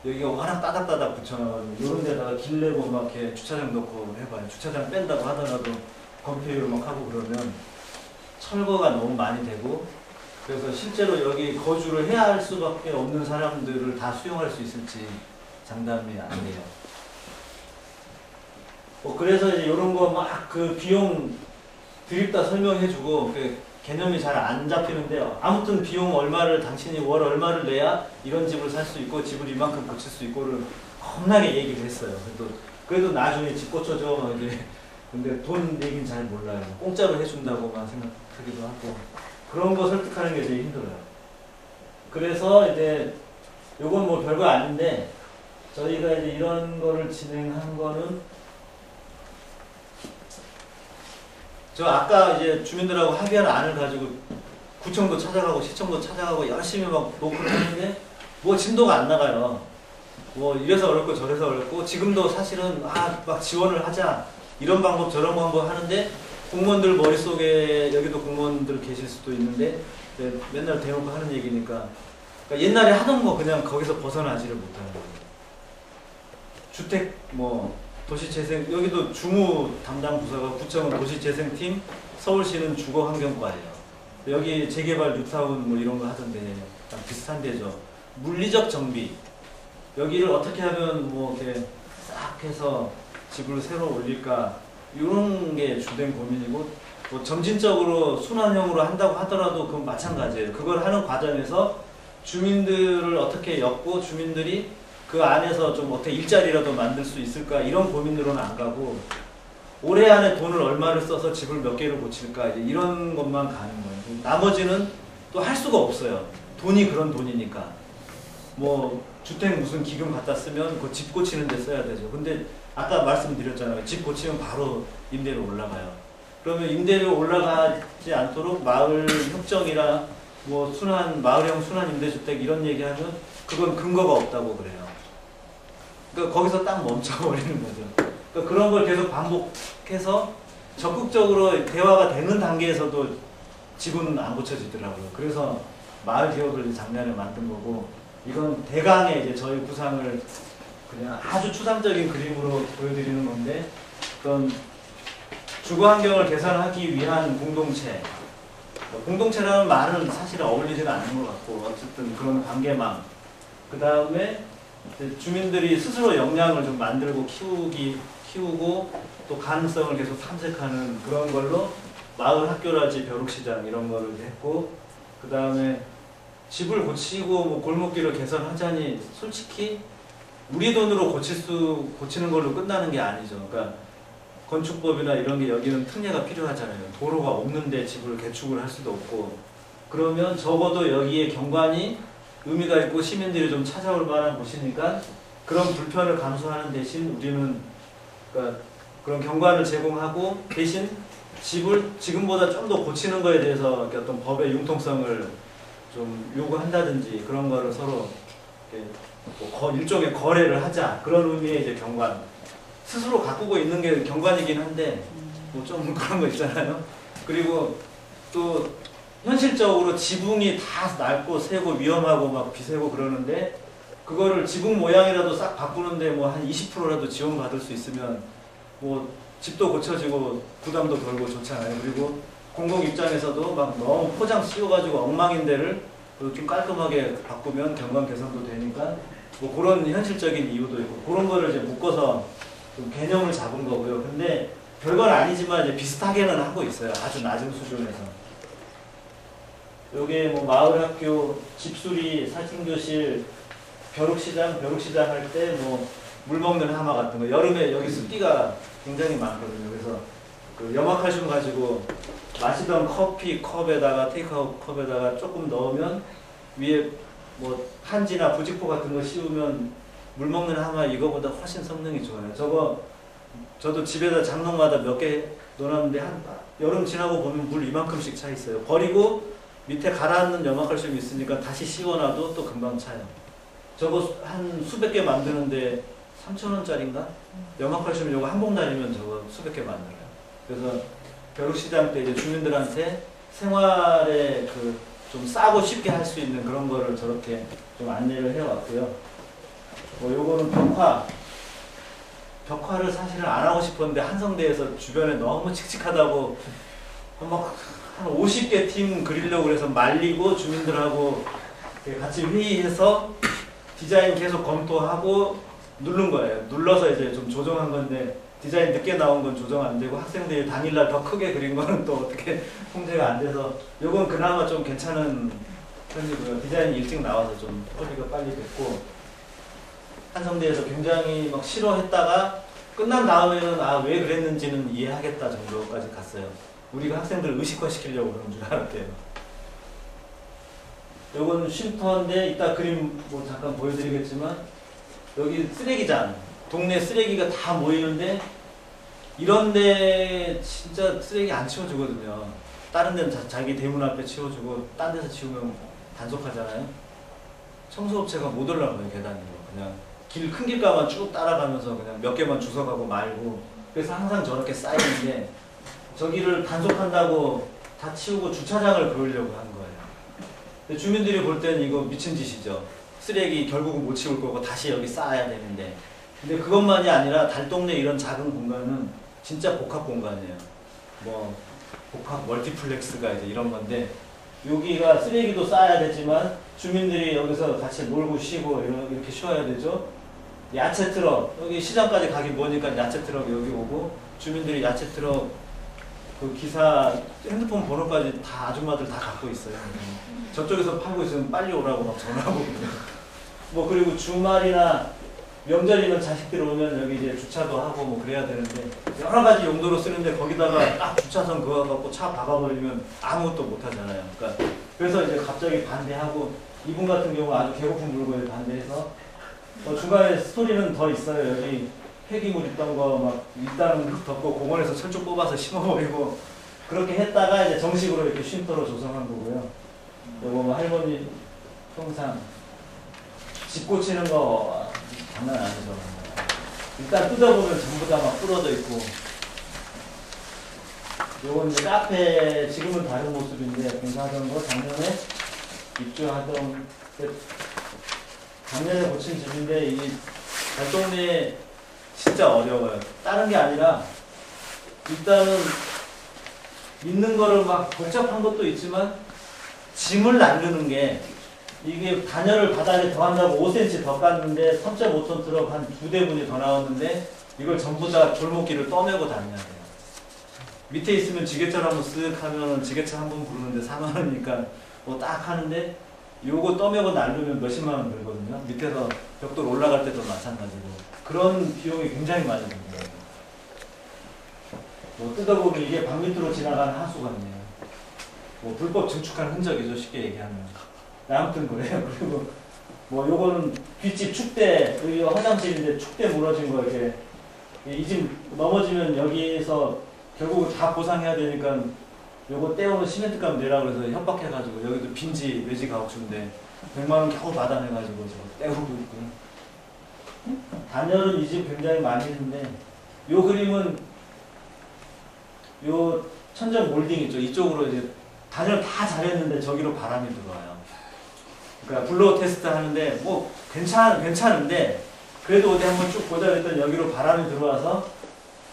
여기가 워낙 따닥따닥 붙여놔가지고 이런 데다가 길내고 막 이렇게 주차장 넣고 해봐요. 주차장 뺀다고 하더라도 건폐율 막 하고 그러면 철거가 너무 많이 되고 그래서 실제로 여기 거주를 해야 할 수밖에 없는 사람들을 다 수용할 수 있을지 장담이 안 돼요. 그래서 이제 이런 거 막 그 비용 드립다 설명해주고 그 개념이 잘 안 잡히는데 아무튼 비용 얼마를 당신이 월 얼마를 내야 이런 집을 살 수 있고 집을 이만큼 고칠 수 있고를 겁나게 얘기를 했어요. 그래도 나중에 집 고쳐줘 이제 근데 돈 얘기는 잘 몰라요. 공짜로 해준다고만 생각하기도 하고 그런 거 설득하는 게 제일 힘들어요. 그래서 이제 요건 뭐 별거 아닌데 저희가 이제 이런 거를 진행한 거는 저 아까 이제 주민들하고 합의한 안을 가지고 구청도 찾아가고 시청도 찾아가고 열심히 막 녹음을 했는데 뭐 진도가 안 나가요. 뭐 이래서 어렵고 저래서 어렵고 지금도 사실은 막 지원을 하자 이런 방법 저런 방법 하는데 공무원들 머릿속에 여기도 공무원들 계실 수도 있는데 맨날 대놓고 하는 얘기니까 그러니까 옛날에 하던 거 그냥 거기서 벗어나지를 못하는 거예요. 주택 뭐 도시재생 여기도 주무 담당 부서가 구청은 도시재생팀 서울시는 주거환경과예요. 여기 재개발 뉴타운 뭐 이런 거 하던데 약간 비슷한 데죠. 물리적 정비 여기를 어떻게 하면 뭐 이렇게 싹 해서 집을 새로 올릴까 이런 게 주된 고민이고 뭐 점진적으로 순환형으로 한다고 하더라도 그건 마찬가지예요. 그걸 하는 과정에서 주민들을 어떻게 엮고 주민들이 그 안에서 좀 어떻게 일자리라도 만들 수 있을까 이런 고민으로는 안 가고 올해 안에 돈을 얼마를 써서 집을 몇 개를 고칠까 이제 이런 것만 가는 거예요. 나머지는 또 할 수가 없어요. 돈이 그런 돈이니까 뭐 주택 무슨 기금 갖다 쓰면 그 집 고치는 데 써야 되죠. 근데 아까 말씀드렸잖아요. 집 고치면 바로 임대료 올라가요. 그러면 임대료 올라가지 않도록 마을 협정이나 뭐 마을형 순환 임대주택 이런 얘기하면 그건 근거가 없다고 그래요. 그러니까 거기서 딱 멈춰버리는 거죠. 그러니까 그런 걸 계속 반복해서 적극적으로 대화가 되는 단계에서도 집은 안 고쳐지더라고요. 그래서 마을 기업을 작년에 만든 거고 이건 대강의 이제 저희 구상을 그냥 아주 추상적인 그림으로 보여드리는 건데 어떤 주거 환경을 개선하기 위한 공동체 공동체라는 말은 사실은 어울리지는 않는 것 같고 어쨌든 그런 관계망 그 다음에 주민들이 스스로 역량을 좀 만들고 키우고 또 가능성을 계속 탐색하는 그런 걸로 마을 학교라지 벼룩시장 이런 거를 했고 그 다음에 집을 고치고 뭐 골목길을 개선하자니 솔직히 우리 돈으로 고치는 걸로 끝나는 게 아니죠. 그러니까 건축법이나 이런 게 여기는 특례가 필요하잖아요. 도로가 없는데 집을 개축을 할 수도 없고 그러면 적어도 여기에 경관이 의미가 있고 시민들이 좀 찾아올 만한 곳이니까 그런 불편을 감수하는 대신 우리는 그러니까 그런 경관을 제공하고 대신 집을 지금보다 좀 더 고치는 거에 대해서 어떤 법의 융통성을 좀 요구한다든지 그런 거를 서로 뭐 일종의 거래를 하자 그런 의미의 이제 경관. 스스로 가꾸고 있는 게 경관이긴 한데 뭐 좀 그런 거 있잖아요. 그리고 또 현실적으로 지붕이 다 낡고 새고 위험하고 막 비세고 그러는데 그거를 지붕 모양이라도 싹 바꾸는데 뭐 한 20%라도 지원받을 수 있으면 뭐 집도 고쳐지고 부담도 덜고 좋잖아요. 그리고 공공 입장에서도 막 너무 포장 씌워가지고 엉망인 데를 좀 깔끔하게 바꾸면 경관 개선도 되니까 뭐 그런 현실적인 이유도 있고 그런 거를 이제 묶어서 좀 개념을 잡은 거고요. 근데 별건 아니지만 이제 비슷하게는 하고 있어요. 아주 낮은 수준에서. 요게 뭐 마을학교, 집수리, 살충교실, 벼룩시장 할 때 뭐 물 먹는 하마 같은 거. 여름에 여기 습기가 굉장히 많거든요. 그래서 그 염화칼슘 가지고 마시던 커피 컵에다가 테이크아웃 컵에다가 조금 넣으면 위에 뭐 한지나 부직포 같은 거 씌우면 물 먹는 하마 이거보다 훨씬 성능이 좋아요. 저도 집에다 장롱마다 몇 개 넣어놨는데 한 여름 지나고 보면 물 이만큼씩 차 있어요. 버리고 밑에 가라앉는 염화칼슘이 있으니까 다시 씌워놔도 또 금방 차요. 저거 한 수백 개 만드는데 3,000원짜리인가? 염화칼슘 이거 한 봉다리면 저거 수백 개 만들어요. 그래서 벼룩시장 때 이제 주민들한테 생활에 그 좀 싸고 쉽게 할 수 있는 그런 거를 저렇게 좀 안내를 해왔고요. 뭐 요거는 벽화를 사실은 안 하고 싶었는데 한성대에서 주변에 너무 칙칙하다고 막 한 50개 팀 그리려고 그래서 말리고 주민들하고 같이 회의해서 디자인 계속 검토하고 누른 거예요. 눌러서 이제 좀 조정한 건데 디자인 늦게 나온 건 조정 안 되고 학생들이 당일날 더 크게 그린 거는 또 어떻게 통제가 안 돼서 요건 그나마 좀 괜찮은 편이고요. 디자인이 일찍 나와서 좀 처리가 빨리 됐고 한성대에서 굉장히 막 싫어했다가 끝난 다음에는 아 왜 그랬는지는 이해하겠다 정도까지 갔어요. 우리가 학생들 의식화 시키려고 그런 줄 알았대요. 요건 쉼터인데 이따 그림 뭐 잠깐 보여드리겠지만 여기 쓰레기장, 동네 쓰레기가 다 모이는데 이런데 진짜 쓰레기 안 치워주거든요. 다른 데는 자기 대문 앞에 치워주고 딴 데서 치우면 단속하잖아요. 청소업체가 못 올라가요. 계단으로 그냥 큰 길가만 쭉 따라가면서 그냥 몇 개만 주워가고 말고. 그래서 항상 저렇게 쌓이는데 저기를 단속한다고 다 치우고 주차장을 그으려고 한 거예요. 근데 주민들이 볼 때는 이거 미친 짓이죠. 쓰레기 결국은 못 치울 거고 다시 여기 쌓아야 되는데. 근데 그것만이 아니라 달동네 이런 작은 공간은 진짜 복합 공간이에요. 뭐 복합 멀티플렉스가 이제 이런 건데 여기가 쓰레기도 쌓아야 되지만 주민들이 여기서 같이 놀고 쉬고 이렇게 쉬어야 되죠. 야채 트럭 여기 시장까지 가기 뭐니까 야채 트럭 여기 오고 주민들이 야채 트럭 그 기사 핸드폰 번호까지 다 아줌마들 다 갖고 있어요. 저쪽에서 팔고 있으면 빨리 오라고 막 전화하고 뭐 그리고 주말이나 명절이면 자식들 오면 여기 이제 주차도 하고 뭐 그래야 되는데 여러 가지 용도로 쓰는데 거기다가 딱 주차선 그거 갖고 차 박아버리면 아무것도 못 하잖아요. 그러니까 그래서 이제 갑자기 반대하고 이분 같은 경우 아주 개고픈 물건에 반대해서 중간에 스토리는 더 있어요. 여기 폐기물 있던 거 막 일단은 덮고 공원에서 철쭉 뽑아서 심어버리고 그렇게 했다가 이제 정식으로 이렇게 쉼터로 조성한 거고요. 요거 뭐 할머니 평상 집 고치는 거 장난 아니죠. 일단 뜯어보면 전부 다 막 부러져 있고. 요건 이제 카페 지금은 다른 모습인데 공사하던 거 작년에 입주하던 작년에 고친 집인데 이 달동네 진짜 어려워요. 다른 게 아니라 일단은 있는 거를 막 복잡한 것도 있지만 짐을 나르는 게 이게 단열을 바닥에 더 한다고 5cm 더 깠는데 3.5톤 트럭 한 2대분이 더 나왔는데 이걸 전부 다 골목길을 떠내고 다녀야 돼요. 밑에 있으면 지게차로 한번 쓱 하면 지게차 한 번 부르는데 4만 원이니까 뭐 딱 하는데 요거 떠매고 나르면 몇십만 원 들거든요. 밑에서 벽돌 올라갈 때도 마찬가지고 그런 비용이 굉장히 많이 듭니다. 뭐 뜯어보면 이게 방 밑으로 지나가는 하수 같네요. 뭐 불법 증축한 흔적이죠. 쉽게 얘기하면. 아무튼 그래요. 그리고 뭐 요거는 뒷집 축대 여기 화장실인데 축대 무너진 거 이렇게 이 집 넘어지면 여기에서 결국 다 보상해야 되니까 요거 떼오면 시멘트 값 내라 그래서 협박해가지고 여기도 빈지 외지 가옥주인데 100만 원 겨우 받아내가지고 저 떼우고 있고. 단열은 이 집 굉장히 많이 했는데 요 그림은 요 천정 몰딩 있죠. 이쪽으로 이제 단열 다 잘했는데 저기로 바람이 들어와요. 그러니까 블로우 테스트 하는데 뭐 괜찮은데 그래도 어디 한번 쭉 보자 그랬더니 여기로 바람이 들어와서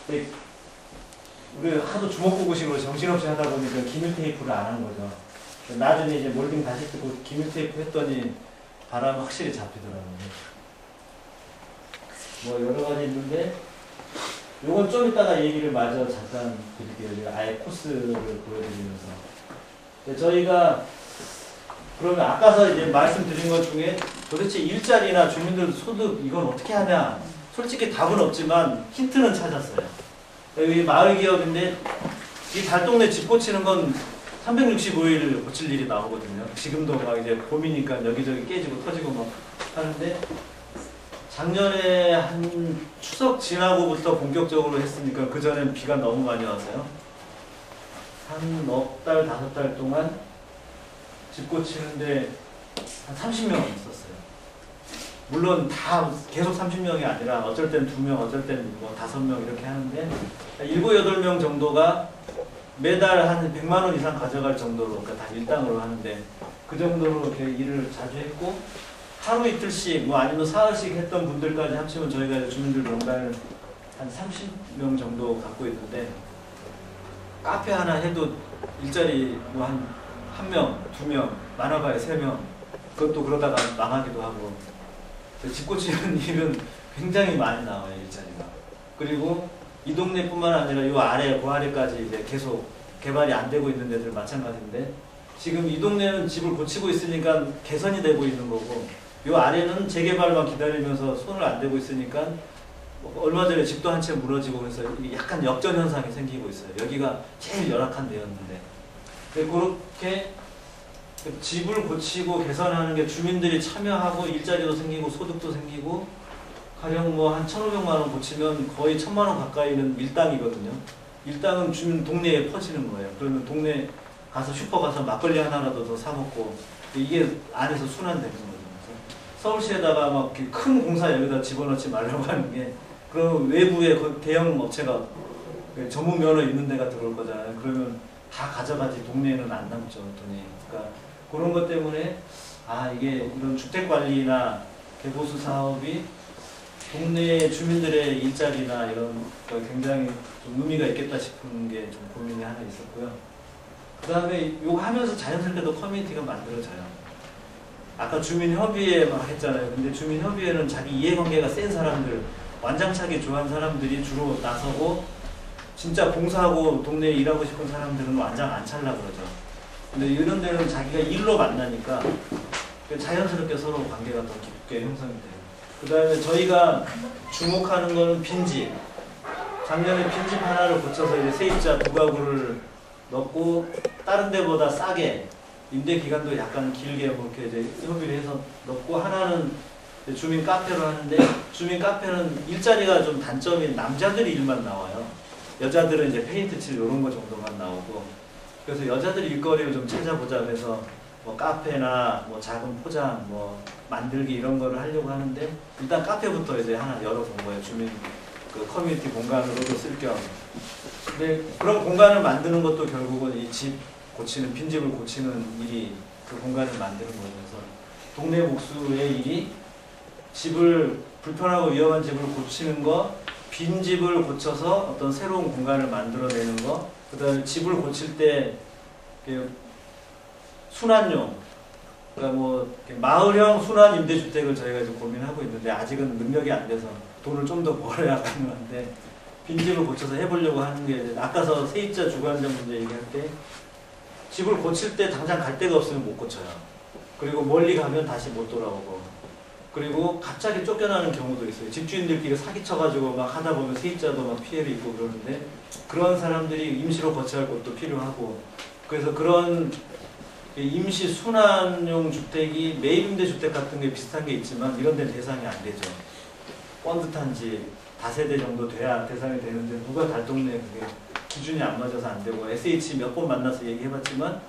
우리 하도 주먹구구식으로 정신없이 하다 보니까 기밀 테이프를 안 한 거죠. 나중에 이제 몰딩 다시 뜯고 기밀 테이프 했더니 바람이 확실히 잡히더라고요. 뭐 여러 가지 있는데 요건 좀 이따가 얘기를 마저 잠깐 드릴게요. 아예 코스를 보여드리면서. 저희가 그러면 아까서 이제 말씀드린 것 중에 도대체 일자리나 주민들 소득 이건 어떻게 하냐? 솔직히 답은 없지만 힌트는 찾았어요. 여기 마을 기업인데 이 달동네 집 고치는 건 365일 고칠 일이 나오거든요. 지금도 막 이제 봄이니까 여기저기 깨지고 터지고 막 하는데 작년에 한 추석 지나고부터 본격적으로 했으니까 그 전엔 비가 너무 많이 와서요. 한 넉 달, 5달 동안 집 고치는데 한 30명 있었어요. 물론 다 계속 30명이 아니라 어쩔 땐 2명, 어쩔 땐 뭐 5명 이렇게 하는데 7, 8명 정도가 매달 한 100만 원 이상 가져갈 정도로 그러니까 다 일당으로 하는데 그 정도로 이렇게 일을 자주 했고 하루 이틀씩 뭐 아니면 사흘씩 했던 분들까지 합치면 저희가 이제 주민들 명단을 한 30명 정도 갖고 있는데 카페 하나 해도 일자리 뭐 한 명, 2명, 많아봐야 3명 그것도 그러다가 망하기도 하고 집 고치는 일은 굉장히 많이 나와요 일자리가. 그리고 이 동네뿐만 아니라 요 아래 그 아래까지 이제 계속 개발이 안 되고 있는 데들 마찬가지인데 지금 이 동네는 집을 고치고 있으니까 개선이 되고 있는 거고 요 아래는 재개발만 기다리면서 손을 안 대고 있으니까 얼마 전에 집도 한 채 무너지고 그래서 약간 역전 현상이 생기고 있어요. 여기가 제일 열악한 데였는데 그렇게 집을 고치고 개선하는 게 주민들이 참여하고 일자리도 생기고 소득도 생기고 가령 뭐 한 1,500만 원 고치면 거의 1,000만 원 가까이는 일당이거든요. 일당은 주민 동네에 퍼지는 거예요. 그러면 동네 가서 슈퍼 가서 막걸리 하나라도 더 사 먹고 이게 안에서 순환되는 거죠. 서울시에다가 막 큰 공사 여기다 집어넣지 말라고 하는 게 그럼 외부에 대형 업체가 전문 면허 있는 데가 들어올 거잖아요. 그러면 다 가져가지 동네에는 안 남죠 돈이. 그러니까 그런 것 때문에 아 이게 이런 주택관리나 개보수 사업이 동네 주민들의 일자리나 이런 거 굉장히 좀 의미가 있겠다 싶은 게 좀 고민이 하나 있었고요. 그 다음에 이거 하면서 자연스럽게도 커뮤니티가 만들어져요. 아까 주민협의회 막 했잖아요. 근데 주민협의회는 자기 이해관계가 센 사람들, 완장차게 좋아하는 사람들이 주로 나서고 진짜 봉사하고 동네에 일하고 싶은 사람들은 완장 안 찰라 그러죠. 근데 이런 데는 자기가 일로 만나니까 자연스럽게 서로 관계가 더 깊게 형성이 돼요. 그 다음에 저희가 주목하는 거는 빈집. 작년에 빈집 하나를 고쳐서 이제 세입자 2가구를 넣고 다른 데보다 싸게 임대 기간도 약간 길게 뭐 이렇게 이제 협의를 해서 넣고 하나는 주민 카페로 하는데 주민 카페는 일자리가 좀 단점인 남자들이 일만 나와요. 여자들은 이제 페인트 칠 이런 거 정도만 나오고 그래서 여자들 일거리를 좀 찾아보자 그래서 뭐 카페나 뭐 작은 포장 뭐 만들기 이런 거를 하려고 하는데 일단 카페부터 이제 하나 열어본 거예요. 주민 그 커뮤니티 공간으로도 쓸 겸. 근데 그런 공간을 만드는 것도 결국은 이 집 고치는 빈집을 고치는 일이 그 공간을 만드는 거죠. 그래서 동네 목수의 일이 집을 불편하고 위험한 집을 고치는 거, 빈집을 고쳐서 어떤 새로운 공간을 만들어내는 거, 그다음에 집을 고칠 때 순환용, 그러니까 뭐 마을형 순환 임대주택을 저희가 지금 고민하고 있는데 아직은 능력이 안 돼서 돈을 좀 더 벌어야 가능한데 빈집을 고쳐서 해보려고 하는 게 아까서 세입자 주거안정 문제 얘기할 때 집을 고칠 때 당장 갈 데가 없으면 못 고쳐요. 그리고 멀리 가면 다시 못 돌아오고 그리고 갑자기 쫓겨나는 경우도 있어요. 집주인들끼리 사기쳐가지고 막 하다 보면 세입자도 막 피해를 입고 그러는데 그런 사람들이 임시로 거처할 곳도 필요하고 그래서 그런 임시 순환용 주택이 매입임대주택 같은 게 비슷한 게 있지만 이런 데는 대상이 안 되죠. 번듯한 집 다세대 정도 돼야 대상이 되는데 누가 달동네에 그게 기준이 안 맞아서 안 되고 SH 몇 번 만나서 얘기해봤지만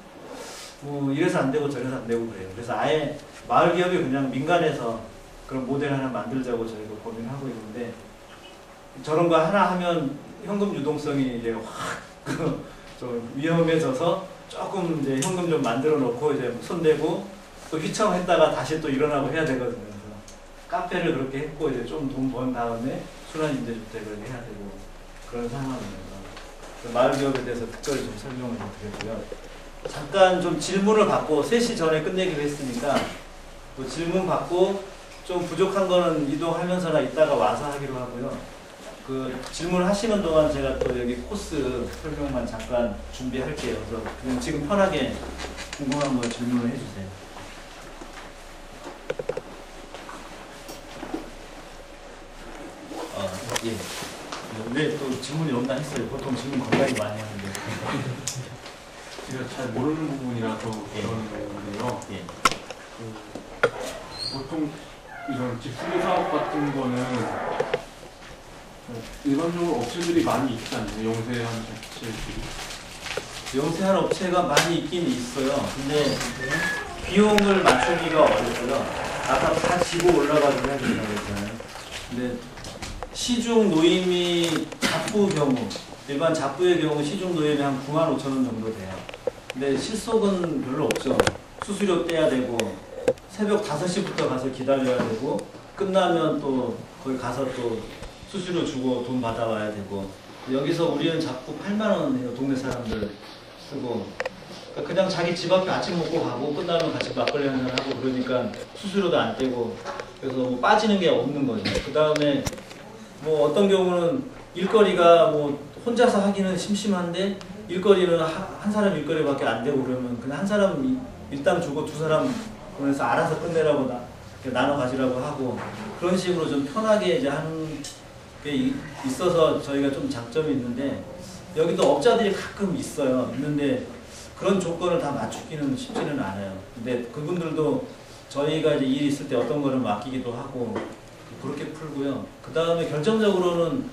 뭐 이래서 안 되고 저래서 안 되고 그래요. 그래서 아예 마을 기업이 그냥 민간에서 그런 모델 하나 만들자고 저희가 고민하고 있는데 저런 거 하나 하면 현금 유동성이 이제 확 좀 위험해져서 조금 이제 현금 좀 만들어 놓고 이제 손대고 또 휘청했다가 다시 또 일어나고 해야 되거든요. 그래서 카페를 그렇게 했고 이제 좀 돈 번 다음에 순환임대주택을 해야 되고 그런 상황입니다. 마을 기업에 대해서 특별히 좀 설명을 좀 드렸고요. 잠깐 좀 질문을 받고 3시 전에 끝내기로 했으니까 또 질문 받고 좀 부족한 거는 이동하면서나 이따가 와서 하기로 하고요. 그 질문하시는 동안 제가 또 여기 코스 설명만 잠깐 준비할게요. 그래서 그냥 지금 편하게 궁금한 거 질문을 해주세요. 예. 왜 또 질문이 없나 했어요. 보통 질문 굉장히 많이 하는데.
제가 잘 모르는 부분이라서 그러는 건데요.
예.
보통 이런 집수리 사업 같은 거는 일반적으로 업체들이 많이 있지 않나요? 영세한 업체들이.
영세한 업체가 많이 있긴 있어요. 근데 비용을 맞추기가 어렵고요. 아까 다 지고 올라가기로 해야 된다고 했잖아요. 근데 시중 노임이 잡부 경우, 일반 잡부의 경우 시중 노임이 한 95,000원 정도 돼요. 근데 실속은 별로 없죠. 수수료 떼야 되고 새벽 5시부터 가서 기다려야 되고 끝나면 또 거기 가서 또 수수료 주고 돈 받아와야 되고 여기서 우리는 잡부 8만원 해요. 동네 사람들 쓰고 그냥 자기 집 앞에 아침 먹고 가고 끝나면 같이 막걸리 한잔 하고 그러니까 수수료도 안 떼고 그래서 뭐 빠지는 게 없는 거죠. 그 다음에 뭐 어떤 경우는 일거리가 뭐 혼자서 하기는 심심한데 일거리는 한 사람 일거리밖에 안 되고 그러면 그냥 한 사람 일당 주고 두 사람 보내서 알아서 끝내라고 나눠 가지라고 하고 그런 식으로 좀 편하게 이제 하는 게 있어서 저희가 좀 장점이 있는데 여기도 업자들이 가끔 있어요. 있는데 그런 조건을 다 맞추기는 쉽지는 않아요. 근데 그분들도 저희가 이제 일이 있을 때 어떤 거를 맡기기도 하고 그렇게 풀고요. 그 다음에 결정적으로는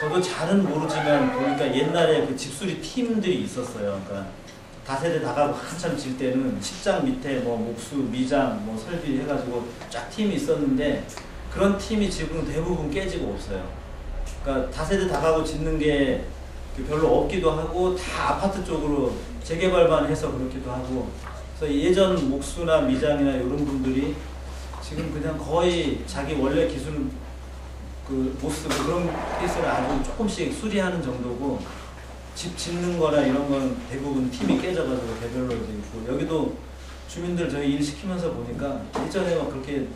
저도 잘은 모르지만 보니까 옛날에 그 집수리 팀들이 있었어요. 그러니까 다세대 다가고 한참 질 때는 식장 밑에 뭐 목수, 미장, 뭐 설비 해가지고 쫙 팀이 있었는데 그런 팀이 지금 대부분 깨지고 없어요. 그러니까 다세대 다가고 짓는 게 별로 없기도 하고 다 아파트 쪽으로 재개발만 해서 그렇기도 하고 그래서 예전 목수나 미장이나 이런 분들이 지금 그냥 거의 자기 원래 기술 못 쓰고 그런 케이스를 아주 조금씩 수리하는 정도고 집 짓는 거나 이런 건 대부분 팀이 깨져가지고 개별로 이제 있고 여기도 주민들 저희 일 시키면서 보니까 예전에 막 그렇게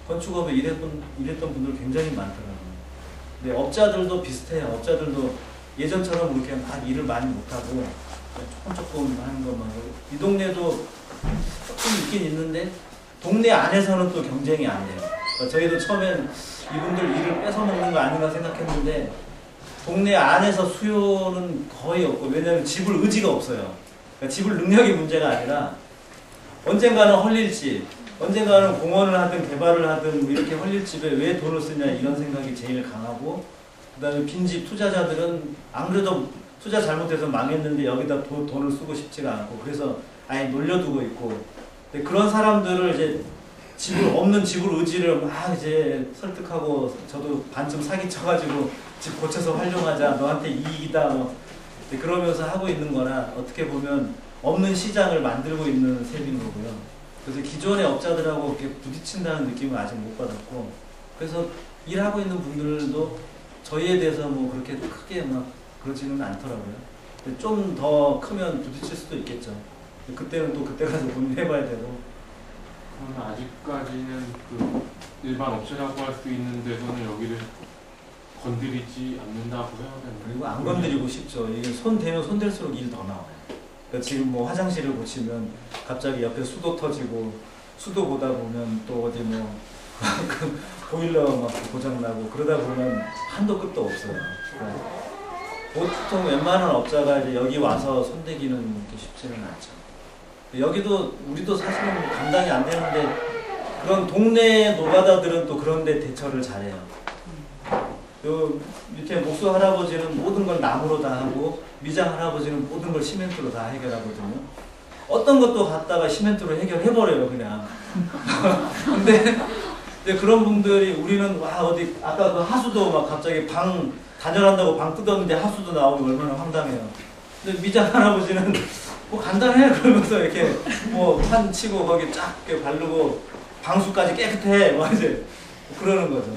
건축업에 일했던 분들 굉장히 많더라고요. 근데 업자들도 비슷해요. 업자들도 예전처럼 그렇게 막 일을 많이 못하고 조금 하는 것만 하고 이 동네도 조금 있긴 있는데 동네 안에서는 또 경쟁이 안 돼요. 그러니까 저희도 처음엔 이분들 일을 뺏어먹는 거 아닌가 생각했는데 동네 안에서 수요는 거의 없고 왜냐하면 집을 의지가 없어요. 그러니까 집을 능력이 문제가 아니라 언젠가는 헐릴 집, 언젠가는 공원을 하든 개발을 하든 뭐 이렇게 헐릴 집에 왜 돈을 쓰냐 이런 생각이 제일 강하고 그 다음에 빈집 투자자들은 안 그래도 투자 잘못해서 망했는데 여기다 돈을 쓰고 싶지가 않고 그래서 아예 놀려두고 있고 근데 그런 사람들을 이제 없는 집을 의지를 막 이제 설득하고 저도 반쯤 사기쳐가지고 집 고쳐서 활용하자 너한테 이익이다 뭐 그러면서 하고 있는 거나 어떻게 보면 없는 시장을 만들고 있는 셈인 거고요. 그래서 기존의 업자들하고 이렇게 부딪힌다는 느낌을 아직 못 받았고 그래서 일하고 있는 분들도 저희에 대해서 뭐 그렇게 크게 막 그러지는 않더라고요. 좀 더 크면 부딪힐 수도 있겠죠. 그때는 또 그때 가서 고민해봐야 되고.
그러면 아직까지는 그 일반 업체라고 할 수 있는 데서는 여기를 건드리지 않는다고 해야 되나요?
그리고 안 건드리고 싶죠. 이게 손 대면 손 댈수록 일 더 나와요. 그러니까 지금 뭐 화장실을 고치면 갑자기 옆에 수도 터지고 수도 보다 보면 또 어디 뭐 보일러 막 고장 나고 그러다 보면 한도 끝도 없어요. 그러니까 보통 웬만한 업자가 이제 여기 와서 손대기는 쉽지는 않죠. 여기도 우리도 사실은 뭐 감당이 안 되는데 그런 동네 노가다들은 또 그런데 대처를 잘해요. 요 밑에 목수 할아버지는 모든 걸 나무로 다 하고 미장 할아버지는 모든 걸 시멘트로 다 해결하거든요. 어떤 것도 갖다가 시멘트로 해결해버려요 그냥. 근데 그런 분들이 우리는 와 어디 아까 그 하수도 막 갑자기 방 단열한다고 방 뜯었는데 하수도 나오면 얼마나 황당해요. 근데 미장 할아버지는 뭐 간단해 그러면서 이렇게 뭐 판 치고 거기 쫙 이렇게 바르고 방수까지 깨끗해 막 이제 그러는 거죠.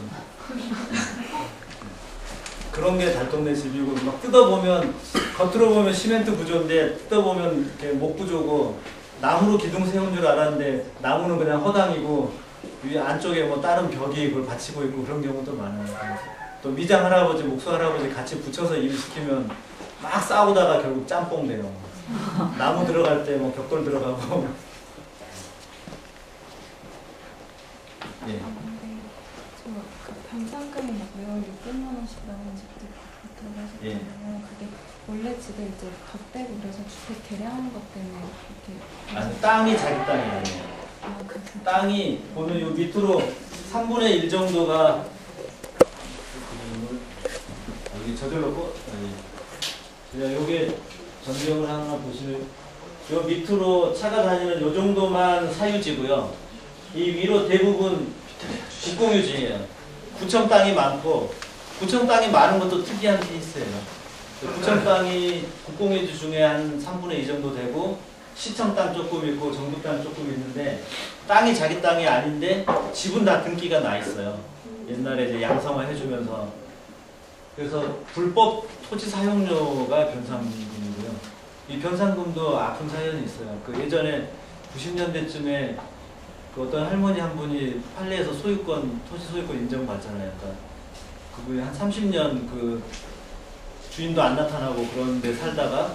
그런 게 달동네 집이고 막 뜯어보면 겉으로 보면 시멘트 구조인데 뜯어보면 이렇게 목 구조고 나무로 기둥 세운 줄 알았는데 나무는 그냥 허당이고 위 안쪽에 뭐 다른 벽이 그걸 받치고 있고 그런 경우도 많아요. 또 미장 할아버지, 목수 할아버지 같이 붙여서 일 시키면 막 싸우다가 결국 짬뽕 돼요. 나무 들어갈 때 뭐 벽돌 들어가고. 예.
그 변상금이 막 매월 600만 원씩 나오는 집도 있다고 하셨잖아요.
예.
그게 원래 집에 이제 덧대고 그래서 주택 개량한 것 때문에 이렇게
아니, 땅이 자기 땅이 아니에요. 땅이 보면 요 밑으로 3분의 1 정도가 여기 저절로 요게 전경을 하나 보시면 요 밑으로 차가 다니는 요 정도만 사유지고요. 이 위로 대부분 국공유지예요. 구청 땅이 많고 구청 땅이 많은 것도 특이한 케이스예요. 구청 땅이 국공유지 중에 한 3분의 2 정도 되고 시청 땅 조금 있고 정부 땅 조금 있는데 땅이 자기 땅이 아닌데 집은 다 등기가 나 있어요. 옛날에 이제 양성화 해주면서 그래서 불법 토지 사용료가 변상금이고요. 이 변상금도 아픈 사연이 있어요. 그 예전에 90년대쯤에 그 어떤 할머니 한 분이 판례에서 소유권 토지 소유권 인정받잖아요. 그러니까 그분이 한 30년 그 주인도 안 나타나고 그런데 살다가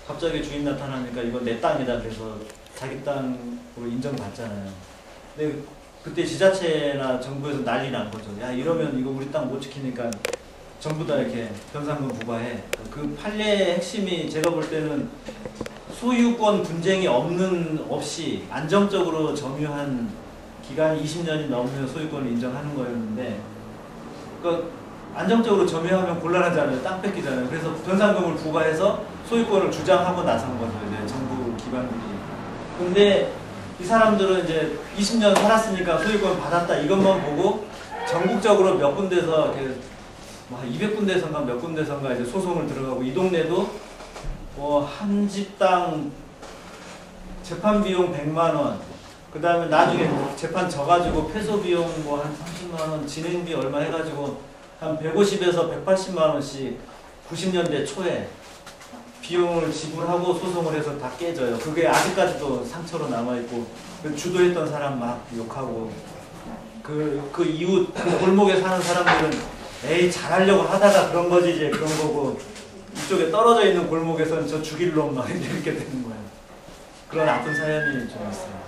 갑자기 주인 나타나니까 이건 내 땅이다 그래서 자기 땅으로 인정받잖아요. 근데 그때 지자체나 정부에서 난리 난 거죠. 야 이러면 이거 우리 땅 못 지키니까 전부 다 이렇게 변상금 부과해. 그 판례의 핵심이 제가 볼 때는 소유권 분쟁이 없이 안정적으로 점유한 기간이 20년이 넘으면 소유권을 인정하는 거였는데 그러니까 안정적으로 점유하면 곤란하잖아요. 땅 뺏기잖아요. 그래서 변상금을 부과해서 소유권을 주장하고 나선 거죠. 이제 정부 기관들이. 근데 이 사람들은 이제 20년 살았으니까 소유권 받았다 이것만 보고 전국적으로 몇 군데서 이렇게 뭐 200군데선가 몇 군데선가 이제 소송을 들어가고 이 동네도 뭐 한 집당 재판 비용 100만 원, 그 다음에 나중에 재판 져가지고 패소 비용 뭐 한 30만 원, 진행비 얼마 해가지고 한 150에서 180만 원씩 90년대 초에 비용을 지불하고 소송을 해서 다 깨져요. 그게 아직까지도 상처로 남아있고 주도했던 사람 막 욕하고 그 이웃 그 골목에 사는 사람들은 에이 잘하려고 하다가 그런 거지 이제 그런 거고 이쪽에 떨어져 있는 골목에서는 저 죽일 놈 막 이렇게 되는 거예요. 그런 아픈 사연이 좀 있어요.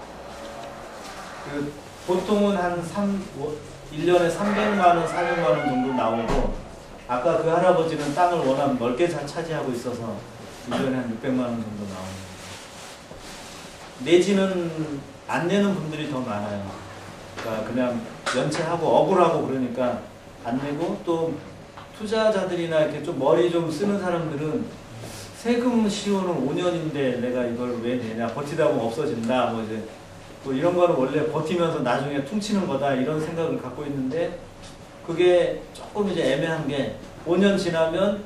그 보통은 한 1년에 300만 원, 400만 원 정도 나오고 아까 그 할아버지는 땅을 워낙 넓게 잘 차지하고 있어서 1년에 한 600만 원 정도 나오는 거예요. 내지는 안 내는 분들이 더 많아요. 그러니까 그냥 연체하고 억울하고 그러니까 안 내고 또 투자자들이나 이렇게 좀 머리 좀 쓰는 사람들은 세금 시효는 5년인데 내가 이걸 왜 내냐 버티다 보면 없어진다 뭐 이제 또 이런 거는 원래 버티면서 나중에 퉁치는 거다 이런 생각을 갖고 있는데 그게 조금 이제 애매한 게 5년 지나면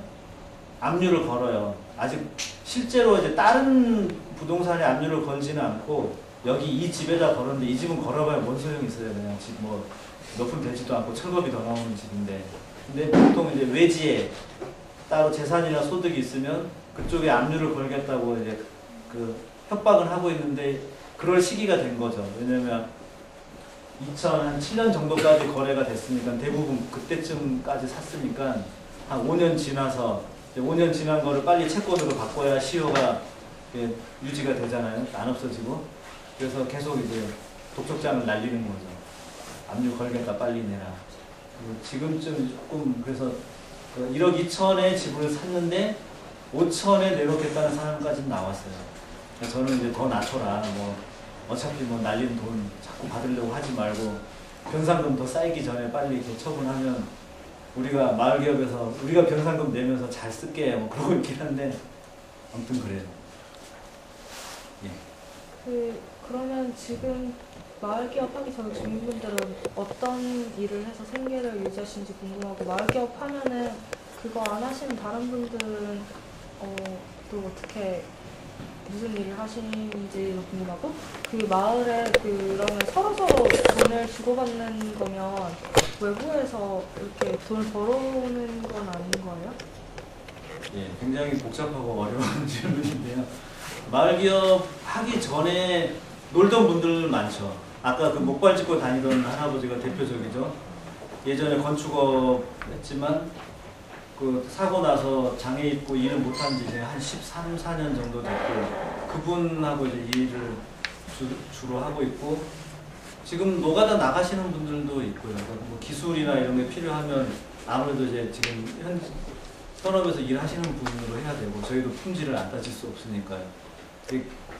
압류를 걸어요. 아직 실제로 이제 다른 부동산에 압류를 걸지는 않고 여기 이 집에다 걸었는데 이 집은 걸어봐야 뭔 소용이 있어요. 그냥 집 뭐 몇 푼 되지도 않고 철겁이 더 나오는 집인데 근데 보통 이제 외지에 따로 재산이나 소득이 있으면 그쪽에 압류를 걸겠다고 이제 그 협박을 하고 있는데 그럴 시기가 된 거죠. 왜냐면 2007년 정도까지 거래가 됐으니까 대부분 그때쯤까지 샀으니까 한 5년 지나서 5년 지난 거를 빨리 채권으로 바꿔야 시효가 유지가 되잖아요. 안 없어지고. 그래서 계속 이제 독촉장을 날리는 거죠. 압류 걸겠다 빨리 내라. 지금쯤 조금 그래서 1억 2천에 집을 샀는데 5천에 내놓겠다는 사람까지는 나왔어요. 저는 이제 더 낮춰라. 뭐 어차피 뭐 날린 돈 자꾸 받으려고 하지 말고 변상금 더 쌓이기 전에 빨리 이렇게 처분하면 우리가 마을 기업에서 우리가 변상금 내면서 잘 쓸게 뭐 그러고 있긴 한데 아무튼 그래요.
그러면 지금 마을 기업 하기 전에 주민분들은 어떤 일을 해서 생계를 유지하시는지 궁금하고, 마을 기업 하면은 그거 안 하시는 다른 분들은 또 어떻게 무슨 일을 하시는지 궁금하고, 그 마을에 그러면 서로서로 돈을 주고받는 거면 외부에서 이렇게 돈을 벌어오는 건 아닌 거예요?
예, 굉장히 복잡하고 어려운 질문인데요. 마을 기업 하기 전에 놀던 분들 많죠. 아까 그 목발 짚고 다니던 할아버지가 대표적이죠. 예전에 건축업 했지만 그 사고 나서 장애 입고 일을 못한 지 이제 한 13, 14년 정도 됐고, 그분하고 이제 일을 주로 하고 있고, 지금 노가다 나가시는 분들도 있고요. 뭐 기술이나 이런 게 필요하면 아무래도 이제 지금 현 현업에서 일하시는 분으로 해야 되고, 저희도 품질을 안 따질 수 없으니까요.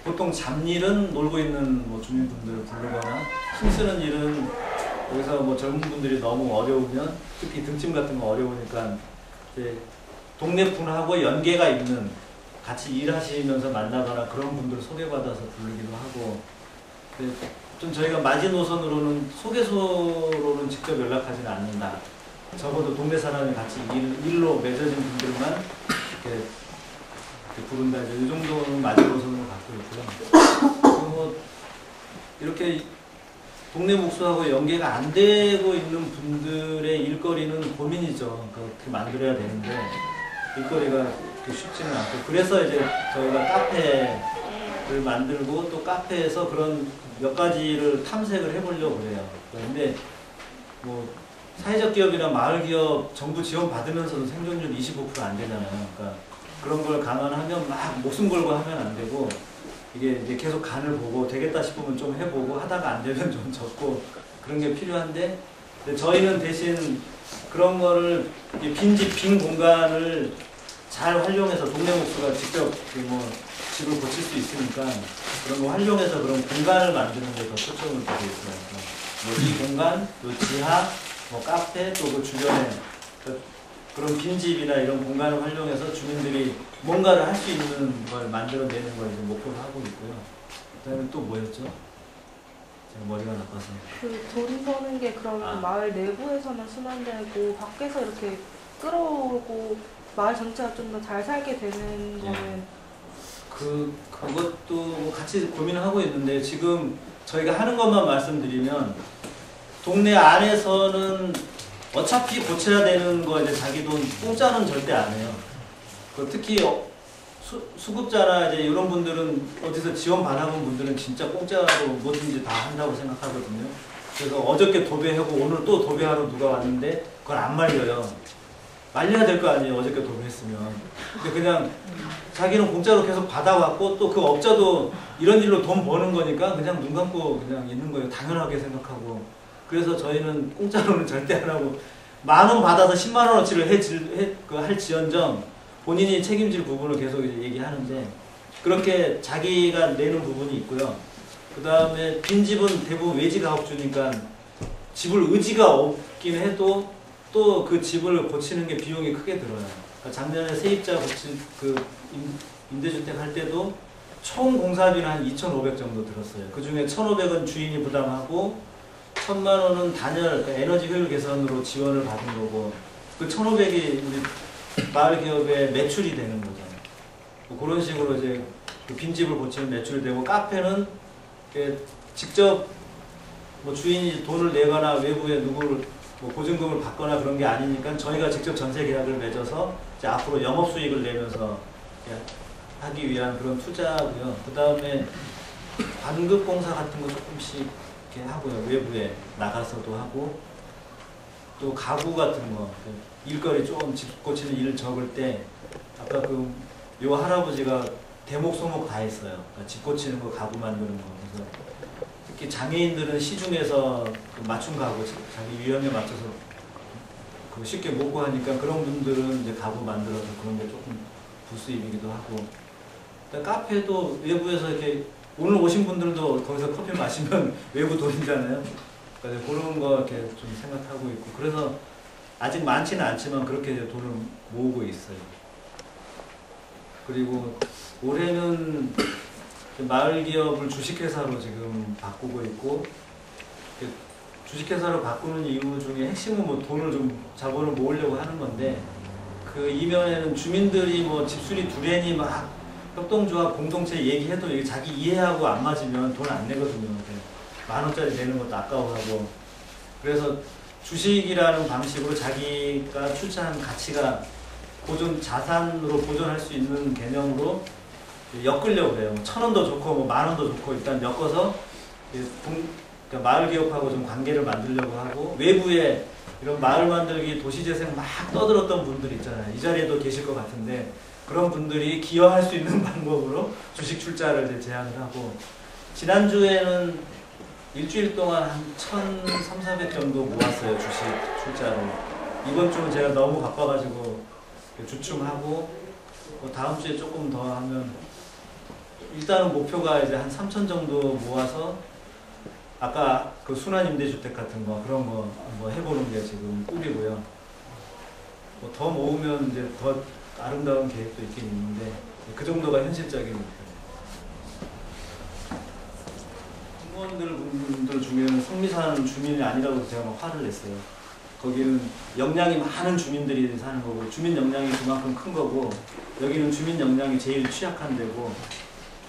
보통 잡일은 놀고 있는 뭐 주민분들을 부르거나, 힘쓰는 일은 여기서 뭐 젊은 분들이 너무 어려우면, 특히 등짐 같은 거 어려우니까 이제 동네 분하고 연계가 있는, 같이 일하시면서 만나거나 그런 분들 소개받아서 부르기도 하고, 좀 저희가 마지노선으로는 소개소로는 직접 연락하지는 않는다. 적어도 동네 사람이 같이 일로 맺어진 분들만 이렇게 부른다. 이 정도는 마지노선으로 갖고 있고요. 그리고 뭐 이렇게 동네 목수하고 연계가 안 되고 있는 분들의 일거리는 고민이죠. 그렇게 만들어야 되는데 일거리가 그렇게 쉽지는 않고, 그래서 이제 저희가 카페를 만들고, 또 카페에서 그런 몇 가지를 탐색을 해보려고 그래요. 그런데 뭐 사회적 기업이나 마을 기업 정부 지원 받으면서도 생존율 25% 안 되잖아요. 그러니까 그런 걸 감안하면 막 목숨 걸고 하면 안 되고, 이게 이제 계속 간을 보고 되겠다 싶으면 좀 해보고, 하다가 안 되면 좀 접고, 그런 게 필요한데, 저희는 대신 그런 거를 빈 공간을 잘 활용해서, 동네 목수가 직접 뭐 집을 고칠 수 있으니까 그런 거 활용해서 그런 공간을 만드는 데 더 초점을 두고 있어요. 뭐 이 공간, 요 지하, 뭐 카페, 또 그 주변에 그런 빈집이나 이런 공간을 활용해서 주민들이 뭔가를 할 수 있는 걸 만들어내는 걸 이제 목표로 하고 있고요. 그 다음에 또 뭐였죠? 제가 머리가 나빠서.
그 돈 버는 게 그러면 마을 내부에서는 순환되고, 밖에서 이렇게 끌어오고 마을 전체가 좀 더 잘 살게 되는 거는?
그것도 뭐 같이 고민을 하고 있는데, 지금 저희가 하는 것만 말씀드리면, 동네 안에서는 어차피 고쳐야 되는 거 이제 자기 돈 공짜는 절대 안 해요. 특히 수급자나 이제 이런 분들은, 어디서 지원 받아본 분들은 진짜 공짜로 뭐든지 다 한다고 생각하거든요. 그래서 어저께 도배하고 오늘 또 도배하러 누가 왔는데 그걸 안 말려요. 말려야 될 거 아니에요, 어저께 도배했으면. 근데 그냥 자기는 공짜로 계속 받아왔고, 또 그 업자도 이런 일로 돈 버는 거니까 그냥 눈 감고 그냥 있는 거예요. 당연하게 생각하고. 그래서 저희는 공짜로는 절대 안 하고, 10,000원 받아서 10만 원어치를 할지언정 본인이 책임질 부분을 계속 얘기하는데, 그렇게 자기가 내는 부분이 있고요. 그 다음에 빈집은 대부분 외지 가업주니까 집을 의지가 없긴 해도 또 그 집을 고치는 게 비용이 크게 들어요. 그러니까 작년에 세입자 임대주택 할 때도 총 공사비는 한 2,500 정도 들었어요. 그 중에 1,500은 주인이 부담하고, 1,000만 원은 단열, 그러니까 에너지 효율 개선으로 지원을 받은 거고, 그 1,500이 우리 마을 기업의 매출이 되는 거죠. 뭐 그런 식으로 이제 그 빈집을 고치는 매출이 되고, 카페는 직접 뭐 주인이 돈을 내거나 외부에 누구를 뭐 보증금을 받거나 그런 게 아니니까 저희가 직접 전세 계약을 맺어서 이제 앞으로 영업 수익을 내면서 하기 위한 그런 투자고요. 그 다음에 반급 공사 같은 거 조금씩 이렇게 하고요. 외부에 나가서도 하고, 또 가구 같은 거, 일거리 조금 집 고치는 일 적을 때, 아까 요 할아버지가 대목소목 다 했어요. 그러니까 집 고치는 거, 가구 만드는 거. 그래서 특히 장애인들은 시중에서 맞춤 가구, 자기 유형에 맞춰서 쉽게 못 구하니까 그런 분들은 이제 가구 만들어서 그런 게 조금 부수입이기도 하고, 카페도 외부에서 이렇게 오늘 오신 분들도 거기서 커피 마시면 외부 돈이잖아요. 그러니까 그런 거 이렇게 좀 생각하고 있고, 그래서 아직 많지는 않지만 그렇게 이제 돈을 모으고 있어요. 그리고 올해는 마을 기업을 주식회사로 지금 바꾸고 있고, 주식회사로 바꾸는 이유 중에 핵심은 뭐 돈을 좀 자본을 모으려고 하는 건데, 그 이면에는 주민들이 뭐 집수리 두레니 막 협동조합 공동체 얘기해도 이게 자기 이해하고 안 맞으면 돈 안 내거든요. 10,000원짜리 내는 것도 아까워하고. 그래서 주식이라는 방식으로 자기가 출자한 가치가 보존, 자산으로 보존할 수 있는 개념으로 엮으려고 해요. 1,000원도 좋고 뭐 10,000원도 좋고 일단 엮어서 그러니까 마을 기업하고 좀 관계를 만들려고 하고, 외부에 이런 마을 만들기 도시재생 막 떠들었던 분들 있잖아요. 이 자리에도 계실 것 같은데 그런 분들이 기여할 수 있는 방법으로 주식 출자를 이제 제안을 하고, 지난주에는 일주일 동안 한 1,300, 400 정도 모았어요. 주식 출자로. 이번 주는 제가 너무 바빠가지고 주춤하고, 다음 주에 조금 더 하면, 일단은 목표가 이제 한 3,000 정도 모아서 아까 그 순환임대주택 같은 거 그런 거 한번 해보는 게 지금 꿈이고요. 더 모으면 이제 더 아름다운 계획도 있긴 있는데 그 정도가 현실적인 목표예요. 공무원들 중에는 성미산 주민이 아니라고 제가 막 화를 냈어요. 거기는 역량이 많은 주민들이 사는 거고, 주민 역량이 그만큼 큰 거고, 여기는 주민 역량이 제일 취약한 데고,